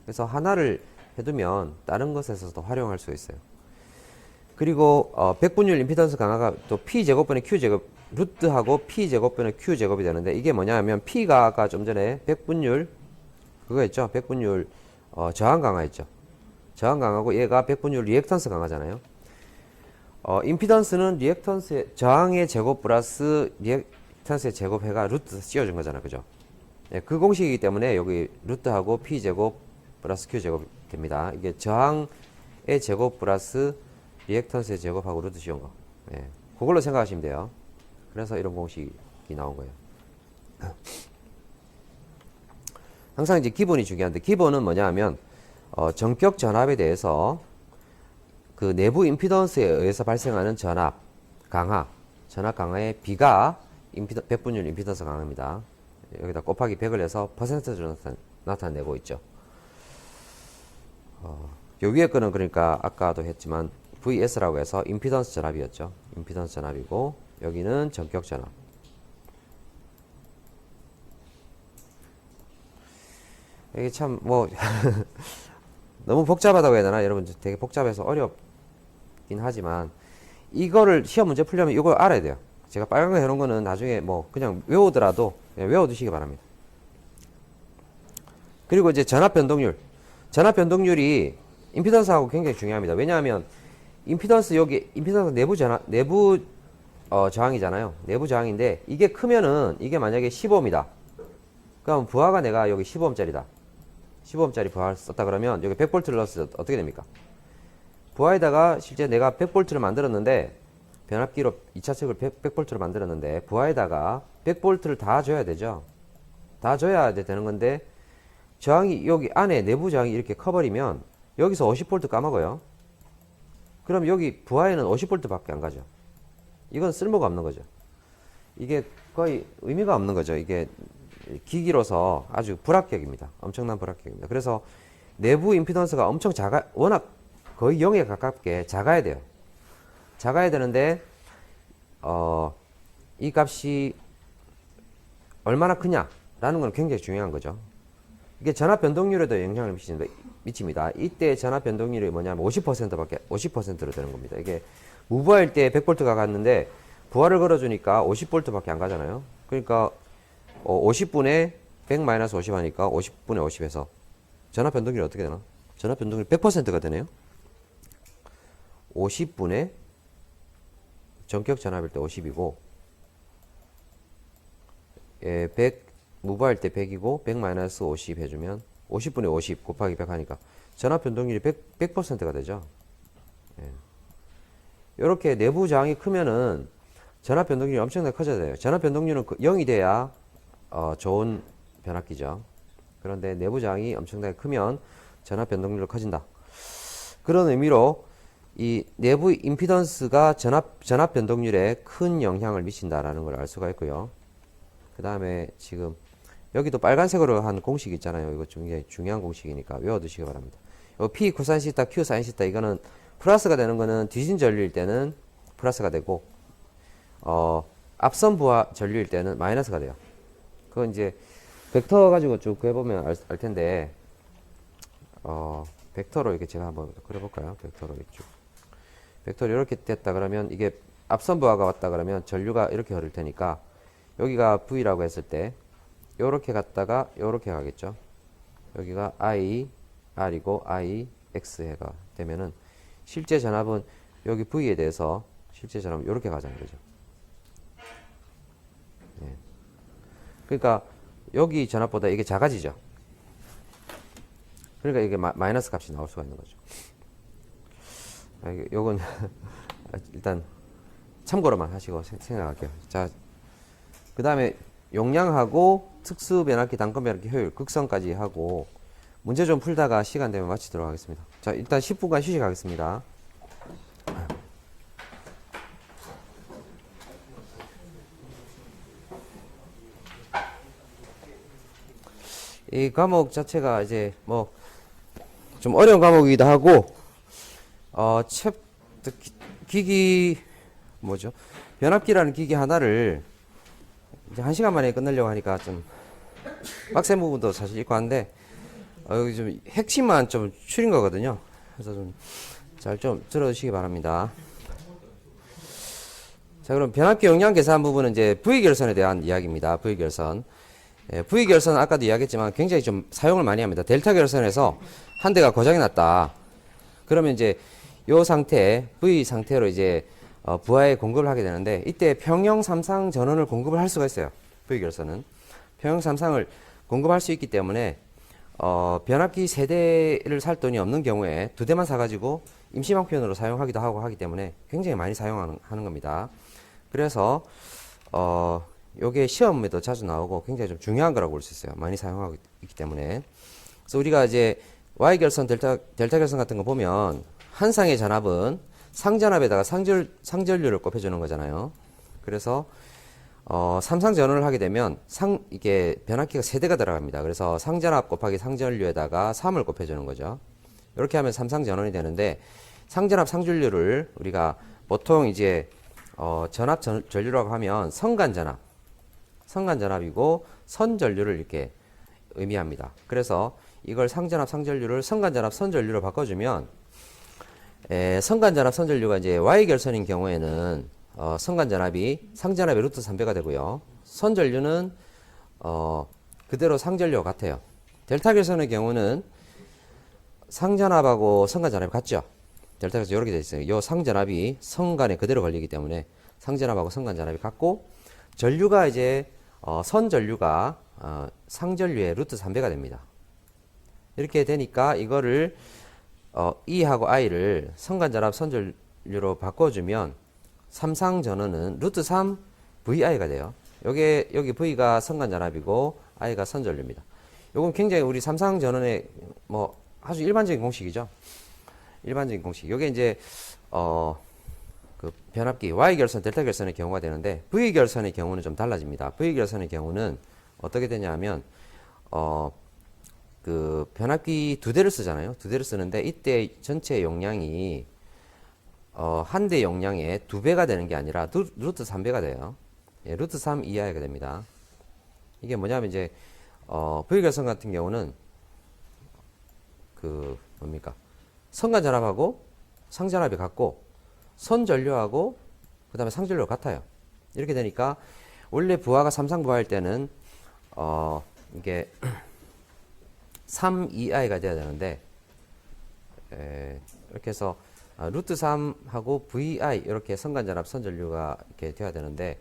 그래서 하나를 해두면 다른 것에서도 활용할 수 있어요. 그리고 백분율 임피던스 강화가 또 P제곱분의 Q제곱 루트하고 P제곱분의 Q제곱이 되는데 이게 뭐냐 하면 P가 아까 좀 전에 백분율 그거 했죠. 백분율 저항 강화 했죠. 저항 강화고 얘가 백분율 리액턴스 강화잖아요. 임피던스는 리액턴스의 저항의 제곱 플러스 리액턴스의 제곱해가 루트 씌워준 거잖아. 그죠? 그 공식이기 때문에 여기 루트하고 P제곱 플러스 Q제곱이 됩니다. 이게 저항의 제곱 플러스 리액턴스의 제곱하고 루트 씌운 거. 그걸로 생각하시면 돼요. 그래서 이런 공식이 나온 거예요. 항상 이제 기본이 중요한데 기본은 뭐냐 하면 전격 전압에 대해서 그 내부 임피던스에 의해서 발생하는 전압 강화의 B가 백분율 임피던스 강화입니다. 여기다 곱하기 100을 해서 퍼센트로 나타내고 있죠. 요 위에 거는 그러니까 아까도 했지만 VS라고 해서 임피던스 전압이었죠. 임피던스 전압이고 여기는 전격 전압. 이게 참 너무 복잡하다고 해야 되나? 여러분 되게 복잡해서 어렵긴 하지만 이거를 시험 문제 풀려면 이걸 알아야 돼요. 제가 빨간 거 해놓은 거는 나중에 그냥 외우더라도 외워두시기 바랍니다. 그리고 이제 전압 변동률이 임피던스하고 굉장히 중요합니다. 왜냐하면 임피던스 내부 저항이잖아요. 내부 저항인데 이게 크면은 이게 만약에 15ohm이다. 그럼 부하가 내가 여기 15ohm짜리다. 15Ω짜리 부하를 썼다 그러면 여기 100V를 넣었을 때 어떻게 됩니까? 부하에다가 실제 내가 100V를 만들었는데 변압기로 2차 척을 100V를 만들었는데 부하에다가 100V를 다 줘야 되죠. 다 줘야 되는 건데 저항이 여기 안에 내부 저항이 이렇게 커버리면 여기서 50V 까먹어요. 그럼 여기 부하에는 50V밖에 안 가죠. 이건 쓸모가 없는 거죠. 이게 거의 의미가 없는 거죠. 이게 기기로서 아주 불합격입니다. 엄청난 불합격입니다. 그래서 내부 임피던스가 엄청 워낙 거의 0에 가깝게 작아야 돼요. 작아야 되는데 이 값이 얼마나 크냐라는 건 굉장히 중요한 거죠. 이게 전압 변동률에도 영향을 미칩니다. 이때 전압 변동률이 뭐냐면 50%로 되는 겁니다. 이게 무부하일 때 100V가 갔는데 부하를 걸어주니까 50V밖에 안 가잖아요. 그러니까 50분의 100-50 하니까 50분의 50에서 전압 변동률이 어떻게 되나? 전압 변동률이 100%가 되네요. 50분의 전격 전압일 때 50이고 100 무부할 때 100이고 100-50 해주면 50분의 50 곱하기 100 하니까 전압 변동률이 100%가 되죠. 이렇게 내부 저항이 크면은 전압 변동률이 엄청나게 커져야 돼요. 전압 변동률은 0이 돼야 좋은 변압기죠. 그런데 내부 저항이 엄청나게 크면 전압 변동률이 커진다. 그런 의미로 이 내부 임피던스가 전압 변동률에 큰 영향을 미친다라는 걸 알 수가 있고요. 그 다음에 지금 여기도 빨간색으로 한 공식 있잖아요. 이거 굉장히 중요한 공식이니까 외워두시기 바랍니다. P 코사인 시타, Q 사인 시타 이거는 플러스가 되는 거는 뒤진 전류일 때는 플러스가 되고 앞선 부하 전류일 때는 마이너스가 돼요. 그건 이제 벡터 가지고 쭉 해보면 알 텐데 벡터로 이렇게 제가 한번 그려볼까요? 벡터로 쭉. 벡터로 이렇게 됐다 그러면 이게 앞선 부하가 왔다 그러면 전류가 이렇게 흐를 테니까 여기가 V라고 했을 때 요렇게 갔다가 요렇게 가겠죠. 여기가 I, R이고 I, X가 되면은 실제 전압은 여기 V에 대해서 실제 전압은 요렇게 가자는 거죠. 그러니까 여기 전압보다 이게 작아지죠. 그러니까 이게 마이너스 값이 나올 수가 있는 거죠. 요건 일단 참고로만 하시고 생각할게요. 자, 그 다음에 용량하고 특수 변압기, 단건 변압기 효율, 극성까지 하고 문제 좀 풀다가 시간 되면 마치도록 하겠습니다. 자, 일단 10분간 휴식하겠습니다. 이 과목 자체가 이제 뭐 좀 어려운 과목이기도 하고 기기 뭐죠? 변압기라는 기기 하나를 이제 1시간 만에 끝내려고 하니까 좀 빡센 부분도 사실 있고 한데 여기 좀 핵심만 좀 추린 거거든요. 그래서 좀 잘 좀 들어주시기 바랍니다. 자, 그럼 변압기 용량 계산 부분은 이제 V결선에 대한 이야기입니다. V결선. V결선 아까도 이야기했지만 굉장히 좀 사용을 많이 합니다. 델타 결선에서 한 대가 고장이 났다. 그러면 이제 요 상태, V 상태로 이제 부하에 공급을 하게 되는데 이때 평형 삼상 전원을 공급을 할 수가 있어요. V결선은 평형 삼상을 공급할 수 있기 때문에 변압기 3대를 살 돈이 없는 경우에 2대만 사가지고 임시방편으로 사용하기도 하고 하기 때문에 굉장히 많이 사용하는 겁니다. 그래서 요게 시험에도 자주 나오고 굉장히 좀 중요한 거라고 볼 수 있어요. 많이 사용하고 있기 때문에. 그래서 우리가 이제 Y결선, 델타 결선 같은 거 보면 한 쌍의 전압은 상전압에다가 상전류를 곱해주는 거잖아요. 그래서 삼상 전원을 하게 되면 이게 변압기가 3대가 들어갑니다. 그래서 상전압 곱하기 상전류에다가 3을 곱해주는 거죠. 이렇게 하면 삼상 전원이 되는데 상전압 상전류를 우리가 보통 이제 전압 전류라고 하면 성간전압이고 선전류를 이렇게 의미합니다. 그래서 이걸 상전압 상전류를 성간전압 선전류로 바꿔주면 성간전압 선전류가 이제 Y결선인 경우에는 성간전압이 상전압의 루트 3배가 되고요. 선전류는 그대로 상전류와 같아요. 델타 결선의 경우는 상전압하고 성간전압이 같죠. 델타 결선 이렇게 되어 있어요. 이 상전압이 성간에 그대로 걸리기 때문에 상전압하고 성간전압이 같고 전류가 이제 선전류가 상전류의 루트 3배가 됩니다. 이렇게 되니까 이거를 E하고 I를 성간전압 선전류로 바꿔주면 삼상전원은 루트 3 VI가 돼요. 여기 V가 성간전압이고 I가 선전류입니다. 요건 굉장히 우리 삼상전원의 뭐 아주 일반적인 공식이죠. 일반적인 공식. 요게 이제 그 변압기 Y 결선, 델타 결선의 경우가 되는데 V 결선의 경우는 좀 달라집니다. V 결선의 경우는 어떻게 되냐면 그 변압기 두 대를 쓰잖아요. 두 대를 쓰는데 이때 전체 용량이 한 대 용량의 두 배가 되는 게 아니라 루트 3배가 돼요. 예, 루트 3 이하가 됩니다. 이게 뭐냐면 이제 V 결선 같은 경우는 그 뭡니까? 선간전압하고 상전압이 같고 선전류하고 그 다음에 상전류가 같아요. 이렇게 되니까 원래 부하가 삼상부하일 때는 이게 3 2i가 돼야 되는데 이렇게 해서 루트 3하고 vi 이렇게 선간전압 선전류가 이렇게 돼야 되는데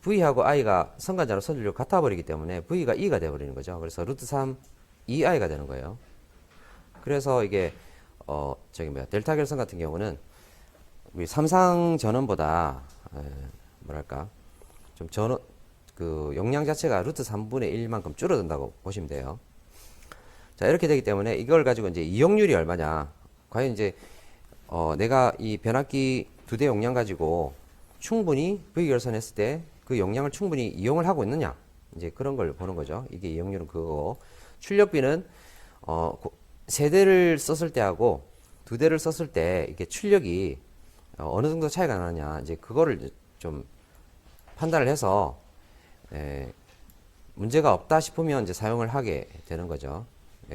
v하고 i가 선간전압 선전류 같아 버리기 때문에 v가 2가 돼 버리는 거죠. 그래서 루트 3 2i가 되는 거예요. 그래서 이게 저기 뭐야 델타 결선 같은 경우는 우리 삼상 전원보다 뭐랄까 좀 전원 그 용량 자체가 루트 3분의 1만큼 줄어든다고 보시면 돼요. 자 이렇게 되기 때문에 이걸 가지고 이제 이용률이 얼마냐 과연 이제 내가 이 변압기 두 대 용량 가지고 충분히 V 결선했을 때 그 용량을 충분히 이용을 하고 있느냐 이제 그런 걸 보는 거죠. 이게 이용률은 그거고 출력비는 세 대를 썼을 때하고 두 대를 썼을 때 이게 출력이 어느 정도 차이가 나느냐 이제 그거를 좀 판단을 해서 문제가 없다 싶으면 이제 사용을 하게 되는 거죠.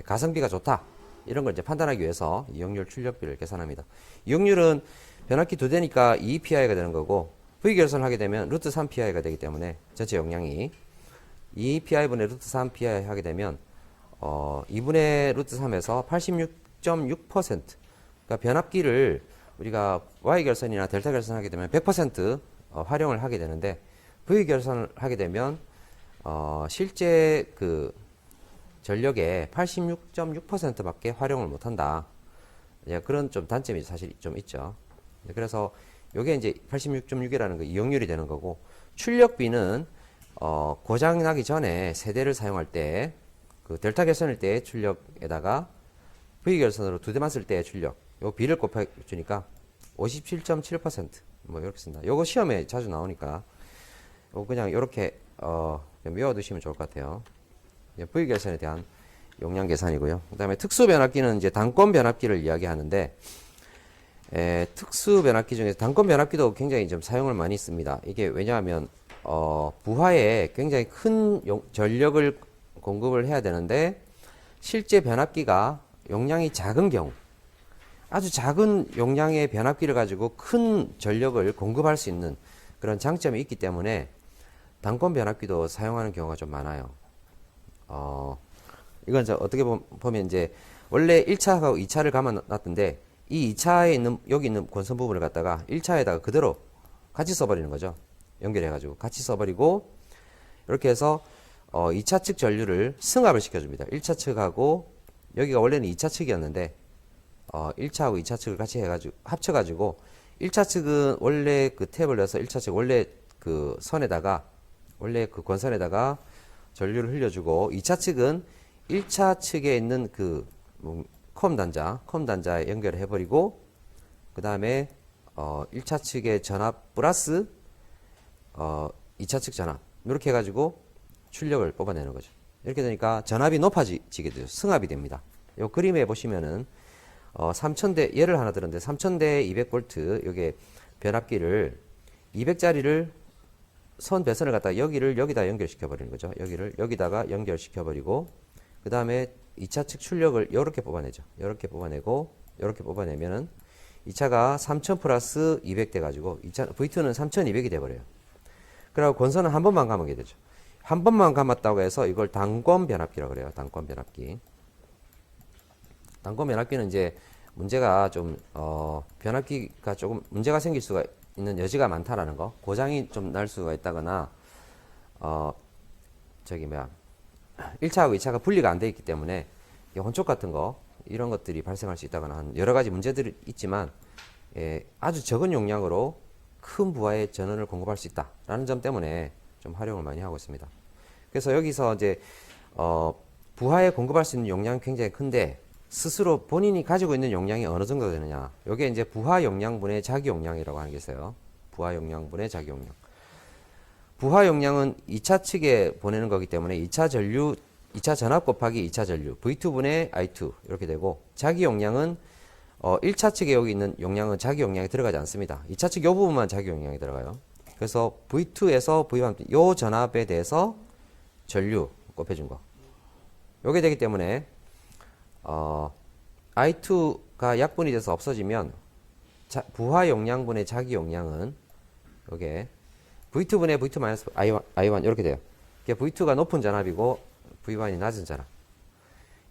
가성비가 좋다 이런 걸 이제 판단하기 위해서 이용률 출력비를 계산합니다. 이용률은 변압기 두 대니까 2PI가 되는 거고 V 결선을 하게 되면 루트 3PI가 되기 때문에 전체 용량이 2PI분의 루트 3PI 하게 되면 2분의 루트 3에서 86.6% 그러니까 변압기를 우리가 Y 결선이나 델타 결선 하게 되면 100% 활용을 하게 되는데 V 결선을 하게 되면 실제 그 전력의 86.6%밖에 활용을 못한다. 그런 좀 단점이 사실 좀 있죠. 그래서 이게 이제 86.6이라는 거 이용률이 되는 거고 출력비는 고장 나기 전에 세대를 사용할 때 그 델타 결선일 때 출력에다가 V 결선으로 두 대만 쓸 때 출력 요 비를 곱해 주니까 57.7%뭐 이렇게 쓴다. 요거 시험에 자주 나오니까 요거 그냥 요렇게 외워 두시면 좋을 것 같아요. V 결선에 대한 용량 계산이고요. 그다음에 특수 변압기는 이제 단권 변압기를 이야기하는데 특수 변압기 중에서 단권 변압기도 굉장히 좀 사용을 많이 씁니다. 이게 왜냐하면 부하에 굉장히 큰 전력을 공급을 해야 되는데 실제 변압기가 용량이 작은 경우 아주 작은 용량의 변압기를 가지고 큰 전력을 공급할 수 있는 그런 장점이 있기 때문에 단권 변압기도 사용하는 경우가 좀 많아요. 이건 이제 어떻게 보면 이제 원래 1차하고 2차를 감아놨던데 이 2차에 있는 여기 있는 권선 부분을 갖다가 1차에다가 그대로 같이 써버리는 거죠. 연결해가지고 같이 써버리고 이렇게 해서 2차 측 전류를 승합을 시켜줍니다. 1차 측하고 여기가 원래는 2차 측이었는데 1차하고 2차 측을 같이 해가지고 합쳐가지고 1차 측은 원래 그 탭을 넣어서 1차 측 원래 그 선에다가 원래 그 권선에다가 전류를 흘려주고 2차 측은 1차 측에 있는 그 컴 단자에 연결을 해버리고 그 다음에 1차 측의 전압 플러스 2차 측 전압 이렇게 해가지고 출력을 뽑아내는 거죠. 이렇게 되니까 전압이 높아지게 되죠. 승합이 됩니다. 이 그림에 보시면은 3000대 예를 하나 들었는데 3000대 200V 요게 변압기를 200짜리를 선 배선을 갖다가 여기다 연결시켜 버리는 거죠. 여기를 여기다가 연결시켜 버리고 그 다음에 2차 측 출력을 이렇게 뽑아내죠. 이렇게 뽑아내고 이렇게 뽑아내면은 2차가 3000 플러스 200 돼가지고 V2는 3200이 돼버려요. 그리고 권선은 한 번만 감게 되죠. 한 번만 감았다고 해서 이걸 단권 변압기라고 그래요. 단권 변압기. 단권 변압기는 이제 문제가 좀 변압기가 조금 문제가 생길 수가 있는 여지가 많다라는 거. 고장이 좀 날 수가 있다거나 1차하고 2차가 분리가 안 돼 있기 때문에 혼촉 같은 거 이런 것들이 발생할 수 있다거나 한 여러 가지 문제들이 있지만 아주 적은 용량으로 큰 부하의 전원을 공급할 수 있다라는 점 때문에 좀 활용을 많이 하고 있습니다. 그래서 여기서 이제 부하에 공급할 수 있는 용량이 굉장히 큰데 스스로 본인이 가지고 있는 용량이 어느 정도 되느냐. 이게 이제 부하 용량분의 자기 용량이라고 하는 게 있어요. 부하 용량분의 자기 용량. 부하 용량은 2차 측에 보내는 거기 때문에 2차 전류, 2차 전압 곱하기 2차 전류, V2분의 I2 이렇게 되고, 자기 용량은 1차 측에 여기 있는 용량은 자기 용량이 들어가지 않습니다. 2차 측 요 부분만 자기 용량이 들어가요. 그래서 V2에서 V1, 요 전압에 대해서 전류 곱해준 거. 요게 되기 때문에 I2가 약분이 돼서 없어지면 부하 용량분의 자기 용량은 요게 V2분의 V2 마이너스 I1 이렇게 돼요. V2가 높은 전압이고 V1이 낮은 전압.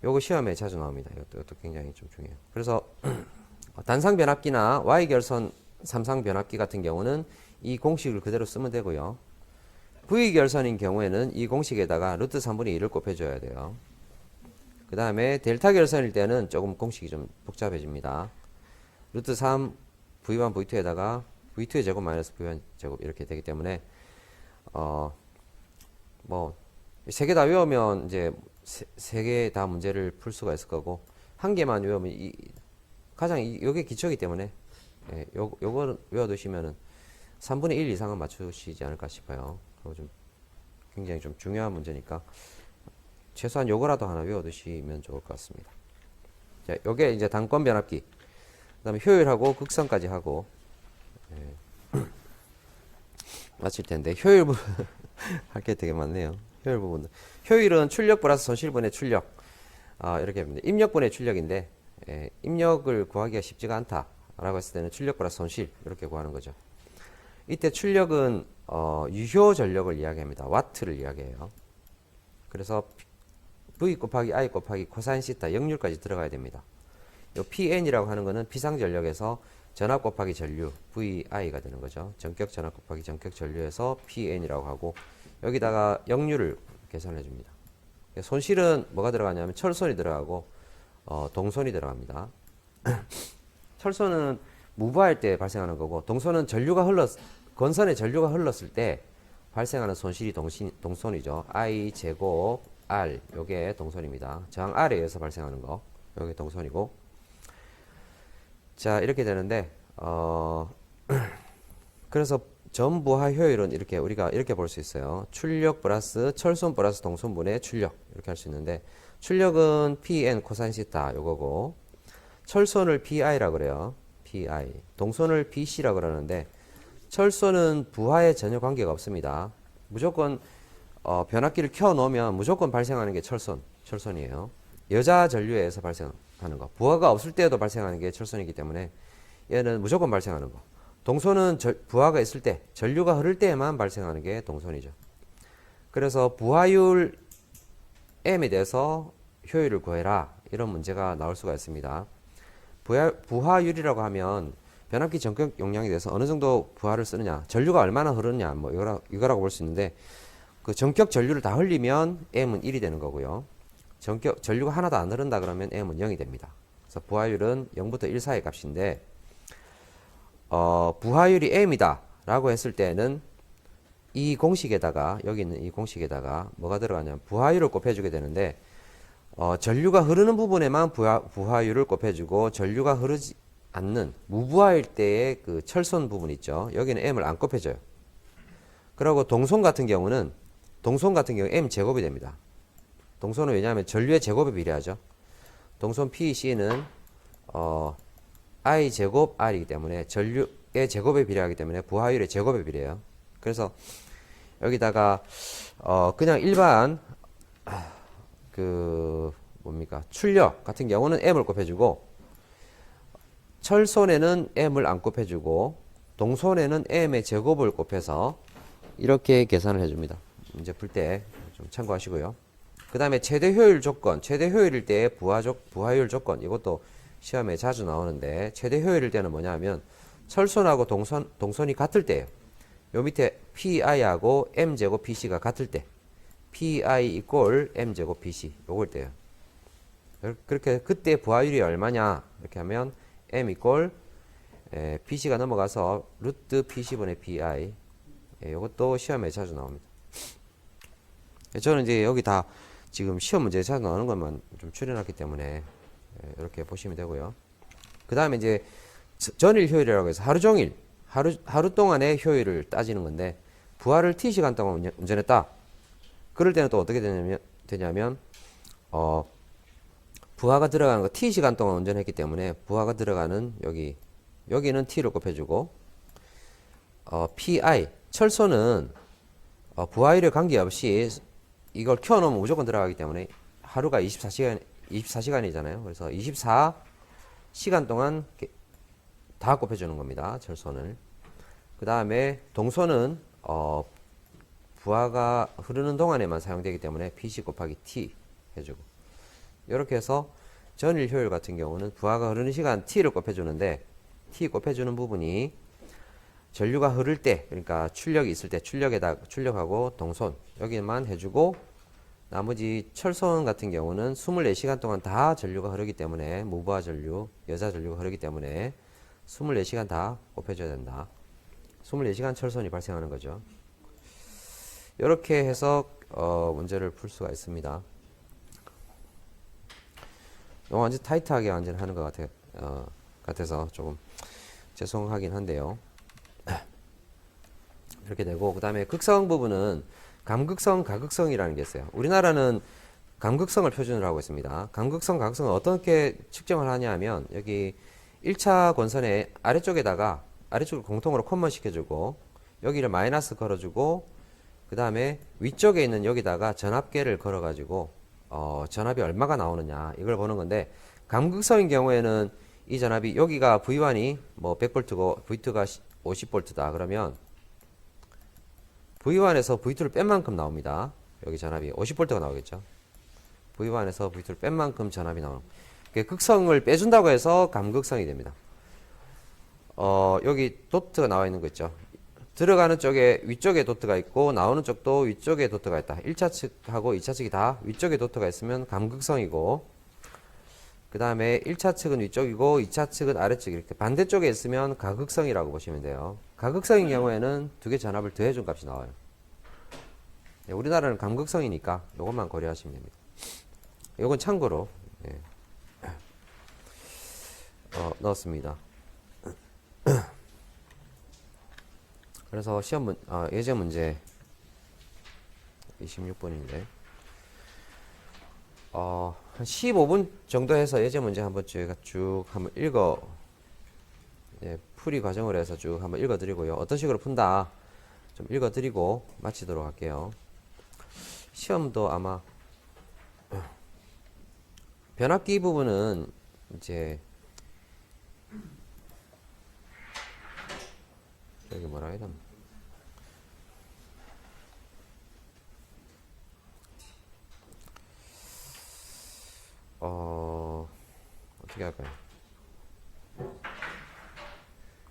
요거 시험에 자주 나옵니다. 이것도 굉장히 좀 중요해요. 그래서 단상 변압기나 Y결선 삼상 변압기 같은 경우는 이 공식을 그대로 쓰면 되고요. V결선인 경우에는 이 공식에다가 루트 3분의 2를 곱해줘야 돼요. 그 다음에 델타 결선일 때는 조금 공식이 좀 복잡해집니다. 루트 3 V1 V2에다가 V2의 제곱 마이너스 V1 제곱 이렇게 되기 때문에 뭐 세 개 다 외우면 이제 세 개 다 문제를 풀 수가 있을 거고, 한 개만 외우면 가장 요게 기초이기 때문에 요거 외워두시면은 3분의 1 이상은 맞추시지 않을까 싶어요. 그거 좀 굉장히 좀 중요한 문제니까 최소한 요거라도 하나 외워두시면 좋을 것 같습니다. 자, 요게 이제 단권 변압기, 그 다음에 효율하고 극성까지 하고 마칠 텐데, 효율 부분 할 게 되게 많네요. 효율 부분. 효율은 출력 플러스 손실분의 출력. 이렇게 합니다. 입력분의 출력인데, 입력을 구하기가 쉽지가 않다라고 했을 때는 출력 플러스 손실 이렇게 구하는 거죠. 이때 출력은 유효 전력을 이야기합니다. 와트를 이야기해요. 그래서 V 곱하기 I 곱하기 코사인 시타 역률까지 들어가야 됩니다. 요 PN이라고 하는 거는 피상전력에서 전압 곱하기 전류 VI가 되는 거죠. 전격 전압 곱하기 전격 전류에서 PN이라고 하고, 여기다가 역률을 계산해 줍니다. 손실은 뭐가 들어가냐면 철손이 들어가고 동손이 들어갑니다. 철손은 무브할 때 발생하는 거고, 동손은 건선에 전류가 흘렀을 때 발생하는 손실이 동손이죠. I 제곱 R, 요게 동손입니다. 저항 R에 의해서 발생하는 거, 요게 동손이고. 자, 이렇게 되는데 그래서 전부하 효율은 이렇게 우리가 이렇게 볼 수 있어요. 출력 플러스 철손 플러스 동손분의 출력, 이렇게 할 수 있는데, 출력은 PN 코사인 시타 요거고, 철손을 PI라 그래요. PI. 동손을 BC라 그러는데, 철손은 부하에 전혀 관계가 없습니다. 무조건 변압기를 켜 놓으면 무조건 발생하는 게 철손이에요. 여자 전류에 의해서 발생하는 거. 부하가 없을 때에도 발생하는 게 철손이기 때문에 얘는 무조건 발생하는 거. 동손은 부하가 있을 때, 전류가 흐를 때에만 발생하는 게 동손이죠. 그래서 부하율 M에 대해서 효율을 구해라, 이런 문제가 나올 수가 있습니다. 부하율이라고 하면 변압기 전격 용량에 대해서 어느 정도 부하를 쓰느냐, 전류가 얼마나 흐르느냐, 뭐 이거라고 볼 수 있는데, 그 전격 전류를 다 흘리면 M은 1이 되는 거고요. 전류가 하나도 안 흐른다 그러면 M은 0이 됩니다. 그래서 부하율은 0부터 1 사이의 값인데, 부하율이 M이다 라고 했을 때는 이 공식에다가, 여기 있는 이 공식에다가 뭐가 들어가냐면 부하율을 곱해주게 되는데, 전류가 흐르는 부분에만 부하율을 곱해주고, 전류가 흐르지 않는 무부하일 때의 그 철손 부분 있죠. 여기는 M을 안 곱해줘요. 그리고 동손 같은 경우 M 제곱이 됩니다. 동손은 왜냐하면 전류의 제곱에 비례하죠. 동손 PC는 I 제곱 R이기 때문에 전류의 제곱에 비례하기 때문에 부하율의 제곱에 비례해요. 그래서 여기다가 그냥 일반 출력 같은 경우는 M을 곱해주고, 철손에는 M을 안 곱해주고, 동손에는 M의 제곱을 곱해서 이렇게 계산을 해줍니다. 문제 풀 때 좀 참고하시고요. 그 다음에 최대 효율 조건, 최대 효율일 때의 부하율 조건, 이것도 시험에 자주 나오는데, 최대 효율일 때는 뭐냐면 철손하고 동손이 같을 때예요. 요 밑에 PI하고 M제곱 PC가 같을 때, PI 이꼴 M제곱 PC 요걸 때예요. 그렇게 그때 부하율이 얼마냐 이렇게 하면 m 이꼴 PC가 넘어가서 루트 PC분의 PI. 이것도 시험에 자주 나옵니다. 저는 이제 여기 다 지금 시험 문제에 자주 나오는 것만 좀 추려놨기 때문에 이렇게 보시면 되고요. 그 다음에 이제 전일 효율이라고 해서 하루 종일 하루 동안의 효율을 따지는 건데, 부하를 T시간 동안 운전했다. 그럴 때는 또 어떻게 되냐면 부하가 들어가는 거 T시간 동안 운전했기 때문에 부하가 들어가는 여기는 T를 곱해주고, PI 철소는 부하율에 관계없이 이걸 켜놓으면 무조건 들어가기 때문에 하루가 24시간이잖아요. 그래서 24시간 동안 다 곱해주는 겁니다. 철소는. 그 다음에 동소는 부하가 흐르는 동안에만 사용되기 때문에 PC 곱하기 T 해주고, 이렇게 해서 전일 효율 같은 경우는 부하가 흐르는 시간 T를 곱해주는데, T 곱해주는 부분이 전류가 흐를 때, 그러니까 출력이 있을 때 출력하고 동손 여기만 해주고, 나머지 철소원 같은 경우는 24시간 동안 다 전류가 흐르기 때문에, 무부하 전류, 여자 전류가 흐르기 때문에 24시간 다 곱해줘야 된다. 24시간 철선이 발생하는 거죠. 이렇게 해서 문제를 풀 수가 있습니다. 너무 완전 타이트하게 완전 하는 것 같아서 조금 죄송하긴 한데요. 이렇게 되고, 그 다음에 극성 부분은 감극성, 가극성이라는 게 있어요. 우리나라는 감극성을 표준으로 하고 있습니다. 감극성, 가극성은 어떻게 측정을 하냐 하면, 여기 1차 권선의 아래쪽을 공통으로 콤먼 시켜주고, 여기를 마이너스 걸어주고, 그 다음에 위쪽에 있는 여기다가 전압계를 걸어가지고 전압이 얼마가 나오느냐 이걸 보는 건데, 감극성인 경우에는 이 전압이 여기가 V1이 뭐 100V고 V2가 50V다 그러면 V1에서 V2를 뺀 만큼 나옵니다. 여기 전압이 50V가 나오겠죠. V1에서 V2를 뺀 만큼 전압이 나오는, 극성을 빼준다고 해서 감극성이 됩니다. 여기 도트가 나와 있는 거 있죠. 들어가는 쪽에 위쪽에 도트가 있고 나오는 쪽도 위쪽에 도트가 있다. 1차 측하고 2차 측이 다 위쪽에 도트가 있으면 감극성이고, 그 다음에 1차 측은 위쪽이고 2차 측은 아래쪽, 이렇게 반대쪽에 있으면 가극성이라고 보시면 돼요. 가극성인 경우에는 두 개 전압을 더해준 값이 나와요. 우리나라는 감극성이니까 이것만 고려하시면 됩니다. 이건 참고로 넣었습니다. 그래서 예제 문제 26번인데 한 15분 정도 해서 예제 문제 한번 저희가 쭉 한번 풀이 과정을 해서 쭉 한번 읽어 드리고요. 어떤 식으로 푼다 좀 읽어 드리고 마치도록 할게요. 시험도 아마 변압기 부분은 이제 여기 뭐라 해야 되나? 어떻게 할까요?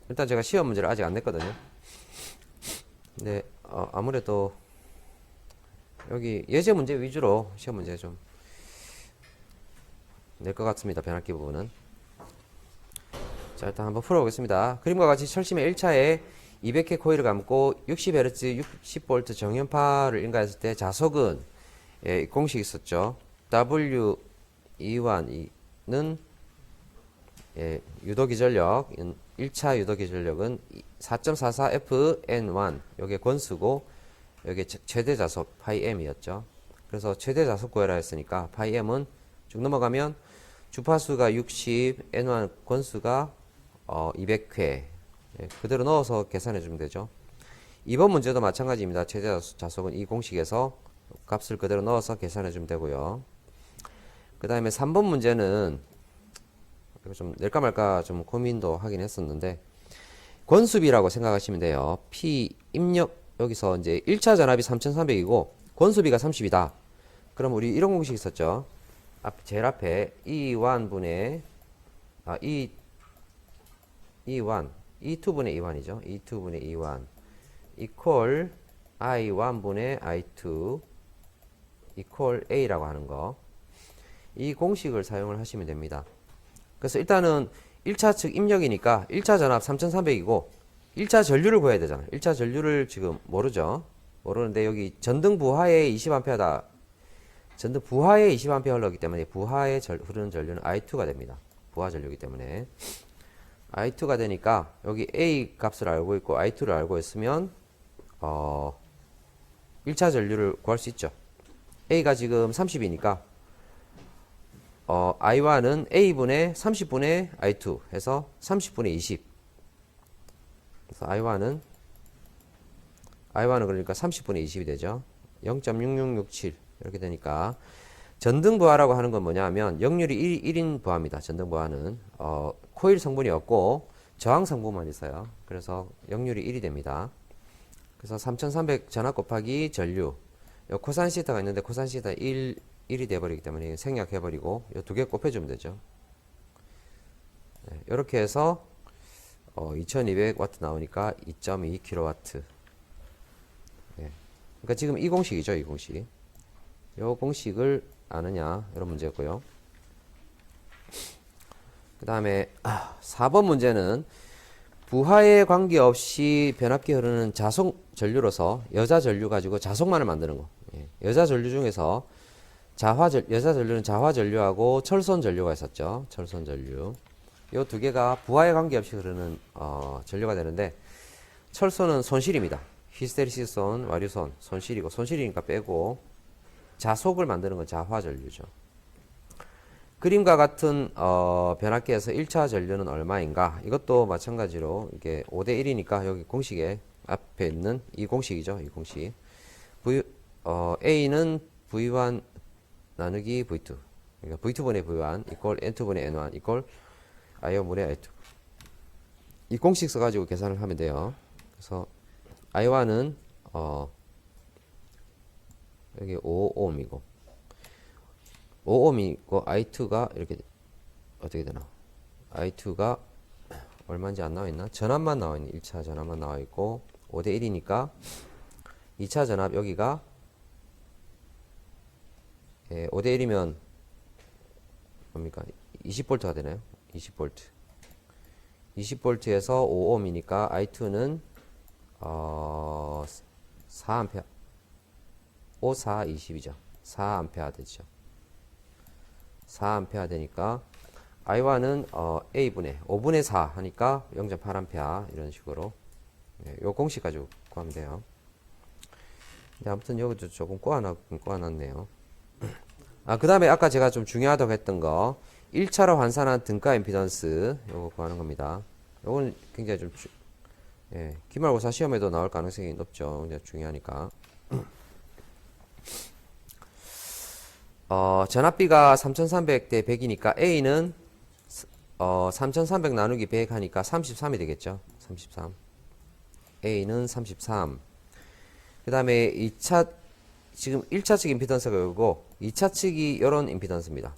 일단 제가 시험 문제를 아직 안 냈거든요. 근데 아무래도 여기 예제 문제 위주로 시험 문제 좀 낼 것 같습니다. 변압기 부분은. 자, 일단 한번 풀어보겠습니다. 그림과 같이 철심의 1차에 200개 코일을 감고 60Hz, 60V 정연파를 인가했을 때 자속은 공식이 있었죠. W21는 유도기 전력, 1차 유도기 전력은 4.44FN1, 요게 권수고 요게 최대 자속 파이m이었죠. 그래서 최대 자속 구해라 했으니까 파이m은 쭉 넘어가면 주파수가 60, N1 권수가 200회 그대로 넣어서 계산해 주면 되죠. 이번 문제도 마찬가지입니다. 최대 자속은 이 공식에서 값을 그대로 넣어서 계산해 주면 되고요. 그 다음에 3번 문제는 이거 좀 낼까 말까 좀 고민도 하긴 했었는데, 권수비라고 생각하시면 돼요. P 입력, 여기서 이제 1차 전압이 3300이고 권수비가 30이다. 그럼 우리 이런 공식 있었죠. 제일 앞에 E1분의 E2분의 E1이죠. E2분의 E1 equal I1분의 I2 equal A라고 하는 거. 이 공식을 사용을 하시면 됩니다. 그래서 일단은 1차 측 입력이니까 1차 전압 3300이고 1차 전류를 구해야 되잖아요. 1차 전류를 지금 모르죠. 모르는데 여기 전등 부하에 20A다. 전등 부하에 20A 흘러기 때문에 부하에 흐르는 전류는 I2가 됩니다. 부하 전류이기 때문에 I2가 되니까 여기 A 값을 알고 있고 I2를 알고 있으면 1차 전류를 구할 수 있죠. A가 지금 30이니까 I1은 A분의 30분의 I2 해서 30분의 20. 그래서 I1은 그러니까 30분의 20이 되죠. 0.6667 이렇게 되니까 전등 부하라고 하는 건 뭐냐면 역률이 1인 부하입니다. 전등 부하는 코일 성분이 없고 저항 성분만 있어요. 그래서 역률이 1이 됩니다. 그래서 3300 전압 곱하기 전류 요 코산 시타가 있는데 코산 시타 1이 돼버리기 때문에 생략해버리고 요 두 개 곱해주면 되죠. 네, 이렇게 해서 2200W 나오니까 2.2kW. 네. 그러니까 지금 이 공식이죠. 이 공식. 요 공식을 아느냐 이런 문제고요. 그 다음에 4번 문제는 부하에 관계없이 변압기 흐르는 자속 전류로서 여자 전류 가지고 자속만을 만드는 거. 예. 여자 전류 중에서 여자 전류는 자화 전류하고 철선 전류가 있었죠. 철선 전류. 요 두 개가 부하에 관계없이 흐르는 전류가 되는데 철선은 손실입니다. 히스테리시스손, 와류손, 손실이고 손실이니까 빼고 자속을 만드는 건 자화 전류죠. 그림과 같은 변압기에서 1차 전류는 얼마인가? 이것도 마찬가지로 이게 5대 1이니까 여기 공식에 앞에 있는 이 공식이죠. 이 공식. A는 V1 나누기 V2. 그러니까 V2분의 V1 이꼴 N2분의 N1 이꼴 I1분의 I2. 이 공식 써가지고 계산을 하면 돼요. 그래서 I1은 여기 5ohm이고 5ohm이고 I2가 이렇게 어떻게 되나? I2가 얼마인지 안 나와 있나? 전압만 나와 있는 1차 전압만 나와 있고 5대 1이니까 2차 전압 여기가 5대 1이면 뭡니까? 20V가 되나요? 20V. 20V에서 5ohm이니까 I2는 4A 5, 4, 20이죠. 4A 되죠. 4A 되니까 I1은 A분의 5분의 4 하니까 0.8A 이런 식으로 요 공식 가지고 구하면 돼요. 근데 아무튼 여기도 조금 꼬아놨네요. 그 다음에 아까 제가 좀 중요하다고 했던 거 1차로 환산한 등가 임피던스 요거 구하는 겁니다. 요건 굉장히 좀 기말고사 시험에도 나올 가능성이 높죠. 굉장히 중요하니까. 전압비가 3300 대 100이니까 A는 3300 나누기 100 하니까 33이 되겠죠. 33. A는 33. 그 다음에 2차, 지금 1차 측 임피던스가 이거고 2차 측이 이런 임피던스입니다.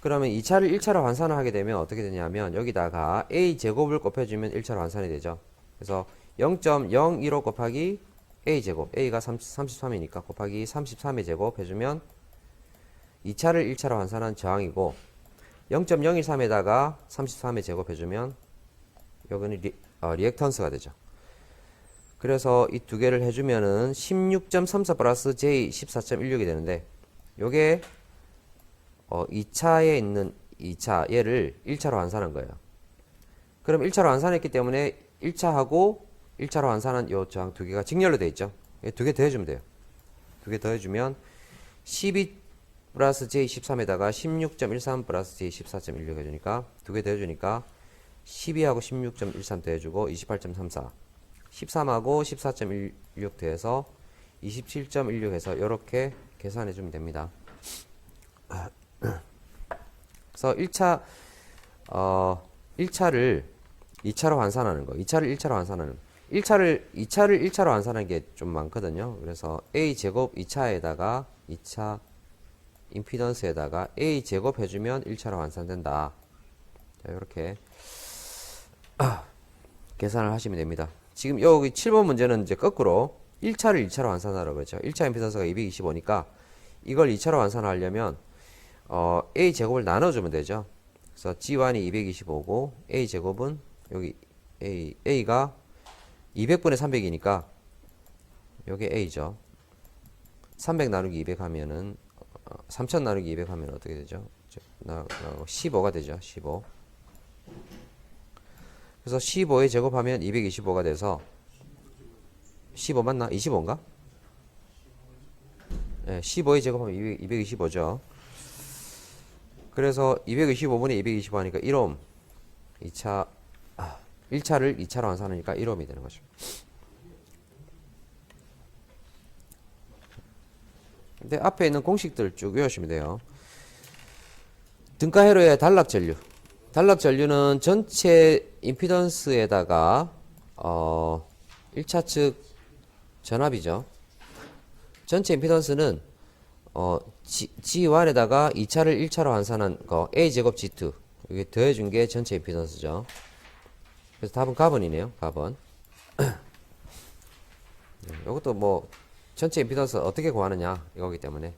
그러면 2차를 1차로 환산을 하게 되면 어떻게 되냐면 여기다가 A제곱을 곱해주면 1차로 환산이 되죠. 그래서 0.015 곱하기 A제곱, A가 33이니까 곱하기 33의 제곱 해주면 2차를 1차로 환산한 저항이고 0.013에다가 33의 제곱 해주면 여기는 리액턴스가 되죠. 그래서 이 두 개를 해주면은 16.34 플러스 J 14.16이 되는데 요게 2차에 있는 2차 얘를 1차로 환산한 거예요. 그럼 1차로 환산했기 때문에 1차하고 1차로 환산한 요 저항 두 개가 직렬로 되어 있죠. 두 개 더해주면 돼요. 두 개 더해주면 12 플러스 J13에다가 16.13 플러스 J14.16 해주니까 두 개 더해주니까 12하고 16.13 더해주고 28.34 13하고 14.16 더해서 27.16 해서 이렇게 계산해주면 됩니다. 그래서 1차를 2차로 환산하는 거 2차를 1차로 환산하는 거 2차를 1차로 환산하는 게 좀 많거든요. 그래서 A제곱 2차에다가 2차 임피던스에다가 A제곱 해주면 1차로 환산된다. 자, 이렇게 계산을 하시면 됩니다. 지금 여기 7번 문제는 이제 거꾸로 1차를 2차로 환산하라고 그랬죠. 1차 임피던스가 225니까 이걸 2차로 환산하려면 A 제곱을 나눠주면 되죠. 그래서 G1이 225고 A 제곱은 여기 A가 200분의 300이니까 요게 A죠. 300 나누기 200 하면은 3000 나누기 200 하면 어떻게 되죠? 15가 되죠. 15. 그래서 15에 제곱하면 225가 돼서 15 맞나? 25인가? 네, 15에 제곱하면 225죠. 그래서 225분의 225 하니까 1옴. 1차를 2차로 환산하니까 1옴이 되는 거죠. 근데 앞에 있는 공식들 쭉 외우시면 돼요. 등가회로의 단락전류. 단락전류는 전체 임피던스에다가 1차 측 전압이죠. 전체 임피던스는 G1에다가 2차를 1차로 환산한 거 A제곱 G2 이게 더해준 게 전체 임피던스죠. 그래서 답은 가번이네요. 가번. 이것도 뭐 전체 임피던스 어떻게 구하느냐 이거기 때문에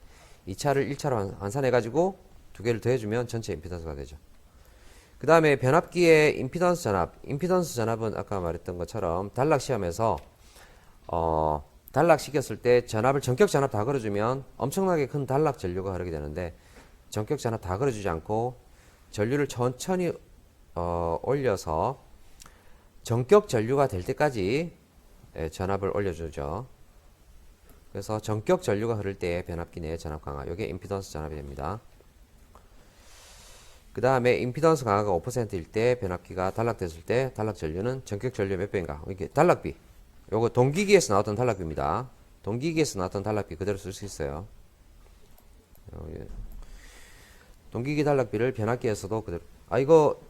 2차를 1차로 환산해가지고 두 개를 더해주면 전체 임피던스가 되죠. 그 다음에 변압기의 임피던스 전압. 임피던스 전압은 아까 말했던 것처럼 단락 시험에서 단락 시켰을 때 전압을 전격 전압 다 걸어주면 엄청나게 큰 단락 전류가 흐르게 되는데 전격 전압 다 걸어주지 않고 전류를 천천히 올려서 전격 전류가 될 때까지 전압을 올려주죠. 그래서 전격 전류가 흐를 때 변압기 내의 전압 강화, 이게 임피던스 전압이 됩니다. 그 다음에 임피던스 강화가 5%일 때 변압기가 단락됐을 때 단락 전류는 전격 전류 몇 배인가? 이게 단락비. 요거 동기기에서 나왔던 단락비입니다. 동기기에서 나왔던 단락비 그대로 쓸 수 있어요. 동기기 단락비를 변압기에서도 그대로. 이거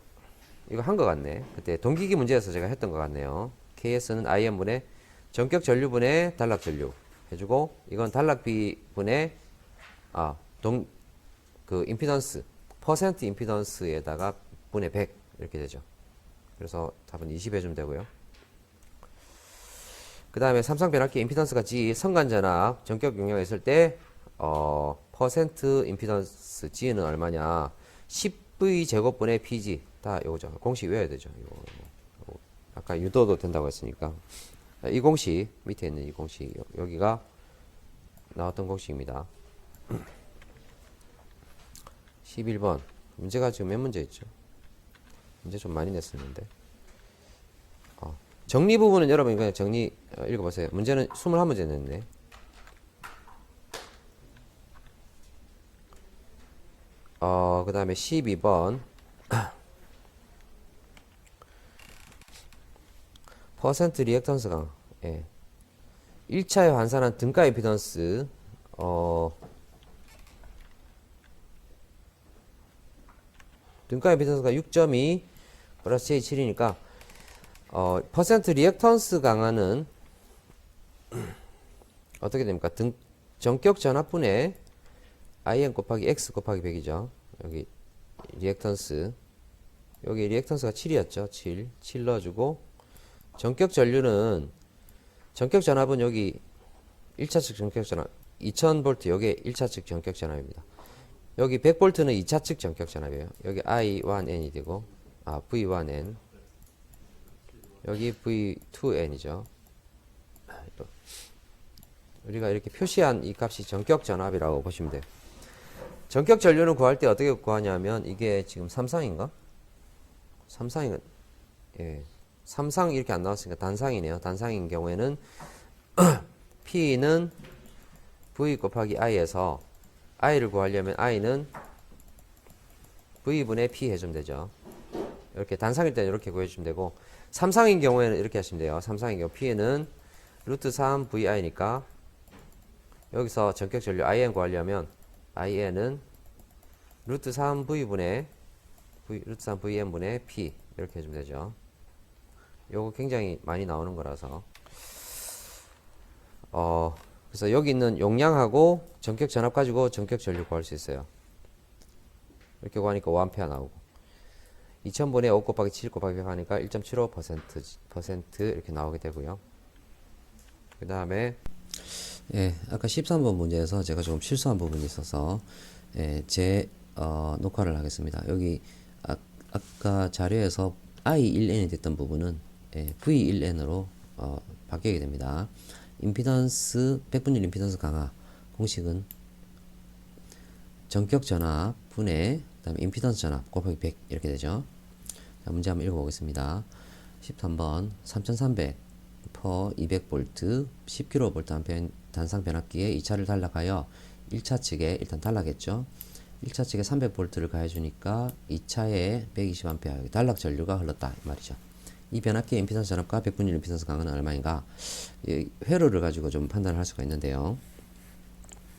한 것 같네. 그때 동기기 문제에서 제가 했던 것 같네요. KS는 IM분의 전격 전류분의 단락 전류 해주고, 이건 단락비분의 그 임피던스 퍼센트 임피던스에다가 분의 100 이렇게 되죠. 그래서 답은 20 해주면 되고요. 그 다음에 삼성 변압기 임피던스가 G 성간전압 전격 용량에 있을 때 퍼센트 임피던스 G는 얼마냐? 10V 제곱분의 PG 다 요거죠. 공식 외워야 되죠. 이거 아까 유도도 된다고 했으니까 이 공식 밑에 있는 이 공식 여기가 나왔던 공식입니다. 11번 문제가 지금 몇 문제 있죠? 문제 좀 많이 냈었는데 정리 부분은 여러분 그냥 정리 읽어보세요. 문제는 21문제 냈네. 그 다음에 12번 퍼센트 리액턴스 강 1차에 환산한 등가 임피던스 등가 임피던스가 6.2 플러스 J7이니까 퍼센트 리액턴스 강화는 어떻게 됩니까? 전격 전압분의 IN 곱하기 X 곱하기 100이죠. 여기 리액턴스 여기 리액턴스가 7이었죠. 7 넣어주고 전격 전류는 전격 전압은 여기 1차측 전격 전압 2000V 여기 1차측 전격 전압입니다. 여기 100V는 2차측 전격 전압이에요. 여기 I1N이 되고 V1N 여기 V2N이죠. 우리가 이렇게 표시한 이 값이 전격 전압이라고 보시면 돼요. 전격 전류는 구할 때 어떻게 구하냐면 이게 지금 삼상인가? 삼상이 삼상 이렇게 안 나왔으니까 단상이네요. 단상인 경우에는 P는 V 곱하기 I에서 I를 구하려면 I는 V분의 P 해주면 되죠. 이렇게 단상일 때는 이렇게 구해주면 되고 삼상인 경우에는 이렇게 하시면 돼요. 삼상인 경우 P는 루트 3 VI니까 여기서 전격 전류 IN 구하려면 IN은 루트 3 V분의 루트 3 VN분의 P 이렇게 해주면 되죠. 요거 굉장히 많이 나오는 거라서 그래서 여기 있는 용량하고 전격 전압 가지고 전격 전류 구할 수 있어요. 이렇게 구하니까 5A 나오고 2000분의 5 곱하기 7 곱하기 100 하니까 1.75% 이렇게 나오게 되고요. 그 다음에 아까 13번 문제에서 제가 조금 실수한 부분이 있어서 제 녹화를 하겠습니다. 여기 아까 자료에서 I1N이 됐던 부분은 V1N으로 바뀌게 됩니다. 임피던스, 백분율 임피던스 강화 공식은 전격 전압 분의 그다음에 임피던스 전압 곱하기 100 이렇게 되죠. 자, 문제 한번 읽어보겠습니다. 13번 3300 per 200V 10kVA 단상 변압기에 2차를 단락하여 1차 측에 일단 단락했죠. 1차 측에 300V를 가해주니까 2차에 120A 단락 전류가 흘렀다 이 말이죠. 이 변압기의 임피던스 전압과 백분율 임피던스 강화는 얼마인가? 이 회로를 가지고 좀 판단을 할 수가 있는데요.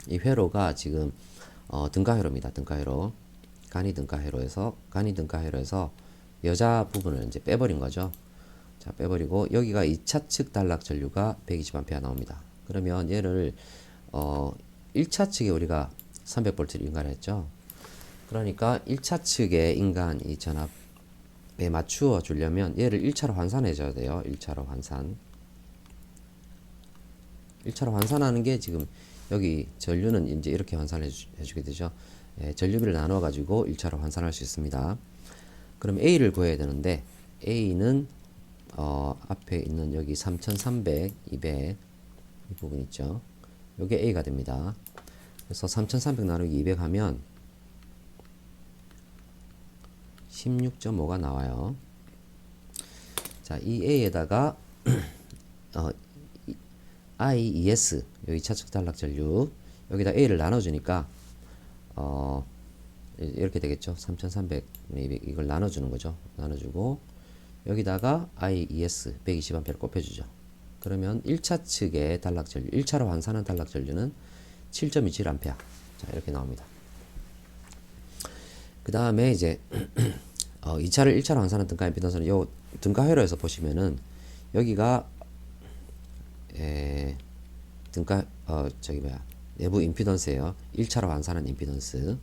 이 회로가 지금 등가회로입니다. 등가회로. 간이 등가회로에서 여자 부분을 이제 빼버린 거죠. 자, 빼버리고 여기가 2차 측 단락 전류가 120A 나옵니다. 그러면 얘를 1차 측에 우리가 300V를 인가했죠. 그러니까 1차 측에 인가한 이 전압에 맞추어 주려면 얘를 1차로 환산해 줘야 돼요. 1차로 환산. 1차로 환산하는 게 지금 여기 전류는 이제 이렇게 환산해 주게 되죠. 전류비를 나눠 가지고 1차로 환산할 수 있습니다. 그럼 A를 구해야 되는데 A는 앞에 있는 여기 3300, 200 이 부분 있죠. 요게 A가 됩니다. 그래서 3300 나누기 200 하면 16.5가 나와요. 자, 이 A에다가 IES 여기 2차 측 단락 전류 여기다 A를 나눠주니까 이렇게 되겠죠. 3300, 200 이걸 나눠주는 거죠. 나눠주고 여기다가 IES 120A를 곱해주죠. 그러면 1차 측의 단락 전류, 1차로 환산한 단락 전류는 7.27A. 자, 이렇게 나옵니다. 그 다음에 이제 2차를 1차로 환산한 등가 임피던스는 요 등가 회로에서 보시면은 여기가 등가 내부 임피던스예요. 1차로 환산한 임피던스.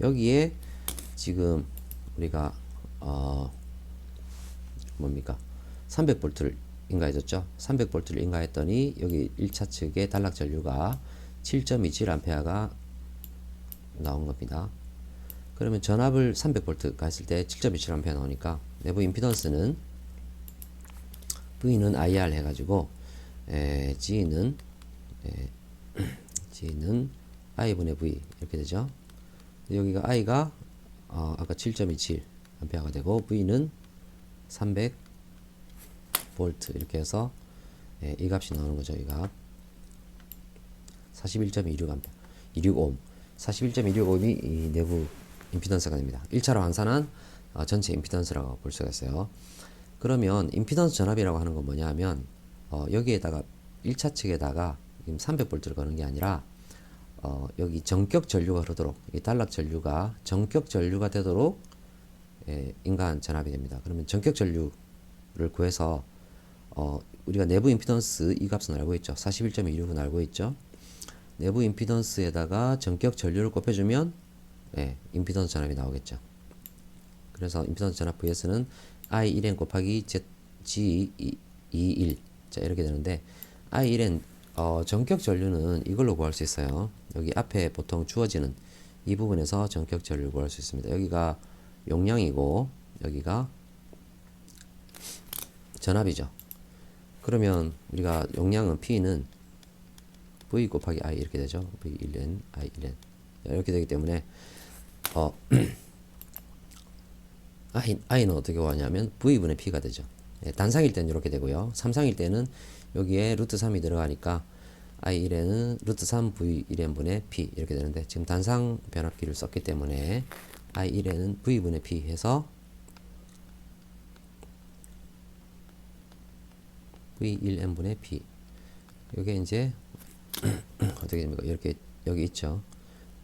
여기에 지금 우리가 뭡니까? 300V를 인가해줬죠. 300V를 인가했더니 여기 1차 측의 단락 전류가 7.27A가 나온 겁니다. 그러면 전압을 300V가 했을 때 7.27A 나오니까 내부 임피던스는 V는 IR 해가지고 G는 I분의 V 이렇게 되죠. 여기가 I가 아까 7.27A가 되고 V는 300V 이렇게 해서 이 값이 나오는 거죠. 이 값 41.26A 265 41.265이 이 내부 임피던스가 됩니다. 1차로 환산한 전체 임피던스라고 볼 수가 있어요. 그러면 임피던스 전압이라고 하는 건 뭐냐 하면 여기에다가 1차 측에다가 300V를 거는 게 아니라 여기 전격 전류가 흐르도록 이 단락 전류가 전격 전류가 되도록 인가한 전압이 됩니다. 그러면 전격 전류를 구해서 우리가 내부 임피던스 이 값은 알고 있죠. 41.26은 알고 있죠. 내부 임피던스에다가 전격 전류를 곱해주면 임피던스 전압이 나오겠죠. 그래서 임피던스 전압 vs는 I1n 곱하기 G21 자 이렇게 되는데 I1n 전격 전류는 이걸로 구할 수 있어요. 여기 앞에 보통 주어지는 이 부분에서 전격 전류를 구할 수 있습니다. 여기가 용량이고 여기가 전압이죠. 그러면 우리가 용량은 P는 V 곱하기 I 이렇게 되죠. V1n, I1n 이렇게 되기 때문에 I는 어떻게 구하냐면 V분의 P가 되죠. 단상일 때는 이렇게 되고요. 삼상일 때는 여기에 루트 3이 들어가니까 I1n은 루트 3 V1n분의 P 이렇게 되는데 지금 단상 변압기를 썼기 때문에 I1n은 V분의 P 해서 V1n분의 P 이게 이제 어떻게 됩니까? 이렇게 여기 있죠.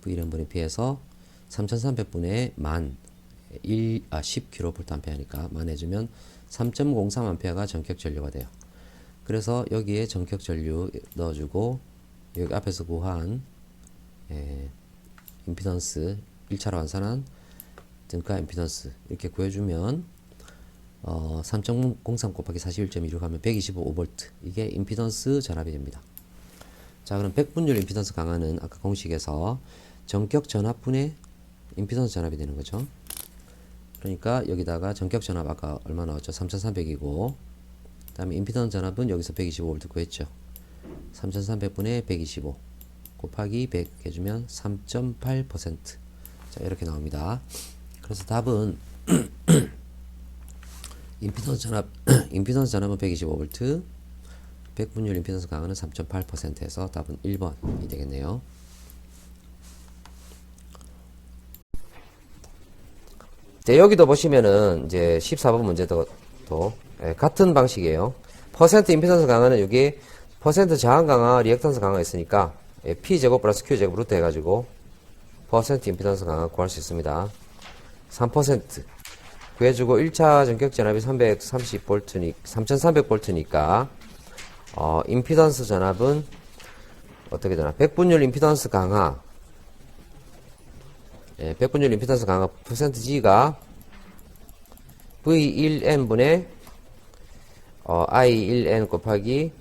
V1n분의 P에서 3300분의 10kVA니까 만 해주면 3.03A가 전격 전류가 돼요. 그래서 여기에 전격 전류 넣어주고 여기 앞에서 구한 임피던스 1차로 환산한 등가 임피던스 이렇게 구해주면 3.03 곱하기 41.26 하면 125V 이게 임피던스 전압이 됩니다. 자 그럼 백분율 임피던스 강화는 아까 공식에서 전격 전압분의 임피던스 전압이 되는 거죠. 그러니까 여기다가 전격 전압 아까 얼마 나왔죠? 3300이고 그 다음에 임피던스 전압은 여기서 125V 구했죠. 3300분의 125 곱하기 100 해주면 3.8%. 자, 이렇게 나옵니다. 그래서 답은 임피던스 전압, 임피던스 전압은 125V, 백분율 임피던스 강화는 3.8%에서 답은 1번이 되겠네요. 네, 여기도 보시면은 이제 14번 문제도 같은 방식이에요. 퍼센트 임피던스 강화는 여기 퍼센트 저항 강화, 리액턴스 강화가 있으니까 P제곱 플러스 Q제곱 루트 해가지고 퍼센트 임피던스 강화 구할 수 있습니다. 3% 구해주고 1차 전격 전압이 330V, 3300V니까 임피던스 전압은 어떻게 되나? 백분율 임피던스 강화, 백분율 임피던스 강화 퍼센트 G가 V1N분의 I1N 곱하기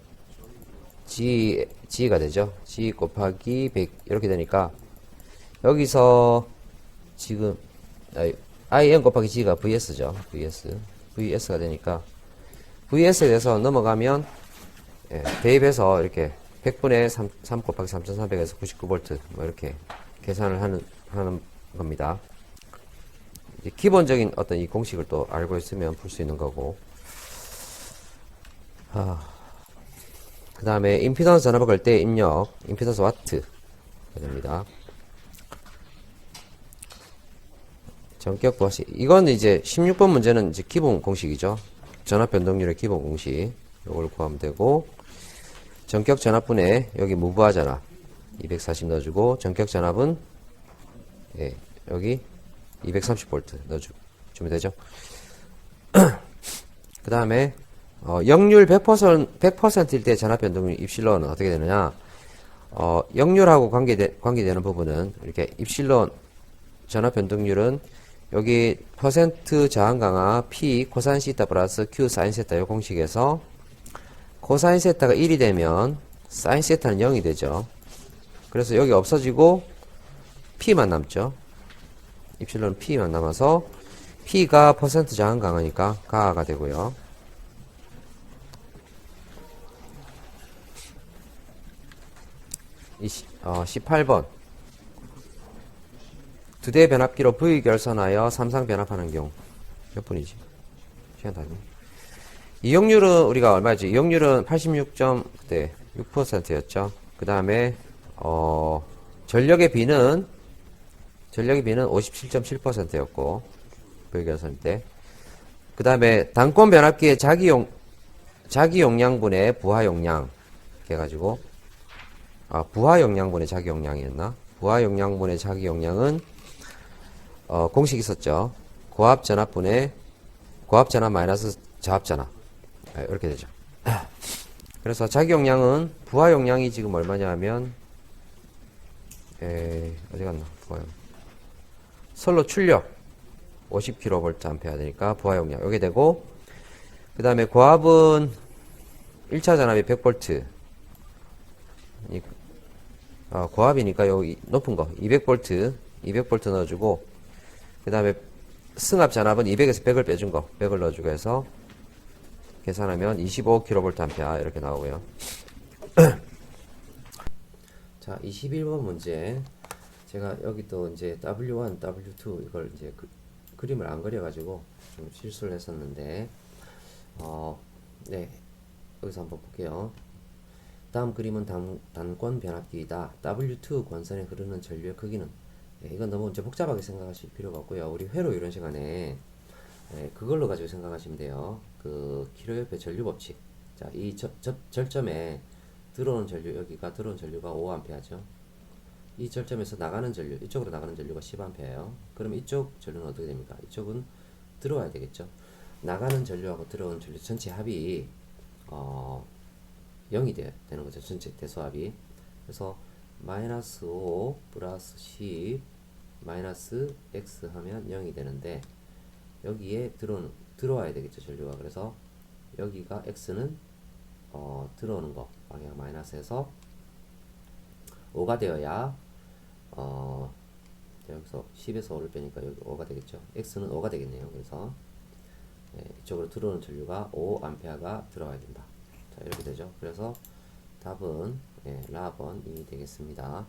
G가 되죠. G 곱하기 100 이렇게 되니까 여기서 지금 IN 곱하기 G가 VS죠. VS가 되니까 VS에 대해서 넘어가면 대입해서 이렇게 100분의 3 곱하기 3300에서 99V 뭐 이렇게 계산을 하는 겁니다. 기본적인 어떤 이 공식을 또 알고 있으면 풀 수 있는 거고. 그 다음에 임피던스 전압을 걸 때 입력 임피던스 와트가 됩니다. 전격 부하식. 이건 이제 16번 문제는 이제 기본 공식이죠. 전압 변동률의 기본 공식. 요걸 구하면 되고, 전격 전압분에 여기 무부하 전압 240 넣어주고, 전격 전압은 여기 230V 넣어주면 되죠. 그 다음에 역률 100%일 때 전압 변동률 입실론은 어떻게 되느냐? 역률하고 관계되는 부분은 이렇게 입실론 전압 변동률은 여기 퍼센트 저항 강화 P 코사인 시타 플러스 Q 사인 세타 요 공식에서 코사인 세타가 1이 되면 사인 세타는 0이 되죠. 그래서 여기 없어지고 P만 남죠. 입실론 P만 남아서 P가 퍼센트 저항 강화니까 가가 되고요. 18번 두 대의 변압기로 V 결선하여 삼상 변압하는 경우 몇 분이지? 시간 다 됐네. 이용률은 우리가 얼마지? 이용률은 86.6%였죠. 그 다음에 전력의 비는 57.7%였고 V 결선 때. 그 다음에 단권 변압기의 자기 용량분의 부하 용량 해가지고 부하 용량분의 자기 용량이었나? 부하 용량분의 자기 용량은 공식 있었죠. 고압 전압 마이너스 저압 전압. 이렇게 되죠. 그래서 자기 용량은 부하 용량이 지금 얼마냐 하면 어디 갔나? 부하 용량. 선로 출력 50kV 되니까 부하 용량 여기 되고, 그 다음에 고압은 1차 전압이 100V. 고압이니까 여기 높은 거 200V 넣어주고, 그 다음에 승합 전압은 200에서 100을 빼준 거 100을 넣어주고 해서 계산하면 25kVA 이렇게 나오고요. 자, 21번 문제. 제가 여기 또 이제 W1, W2 이걸 이제 그림을 안 그려가지고 좀 실수를 했었는데, 네, 여기서 한번 볼게요. 다음 그림은 단권 변압기이다. W2 권선에 흐르는 전류의 크기는, 이건 너무 이제 복잡하게 생각하실 필요가 없고요. 우리 회로 이론 시간에 그걸로 가지고 생각하시면 돼요. 그 킬로협의 전류 법칙. 자, 이 절점에 들어오는 전류, 여기가 들어오는 전류가 5A죠. 이 절점에서 나가는 전류, 이쪽으로 나가는 전류가 10A예요. 그럼 이쪽 전류는 어떻게 됩니까? 이쪽은 들어와야 되겠죠. 나가는 전류하고 들어오는 전류 전체 합이 0이 되는 거죠. 전체 대소합이. 그래서 마이너스 5 플러스 10 마이너스 x 하면 0이 되는데, 여기에 들어와야 되겠죠, 전류가. 그래서 여기가 x는 들어오는 거 방향 마이너스에서 5가 되어야 여기서 10에서 5를 빼니까 여기 5가 되겠죠. x는 5가 되겠네요. 그래서 이쪽으로 들어오는 전류가 5A가 들어가야 된다. 자, 이렇게 되죠. 그래서 답은 라번 2 되겠습니다.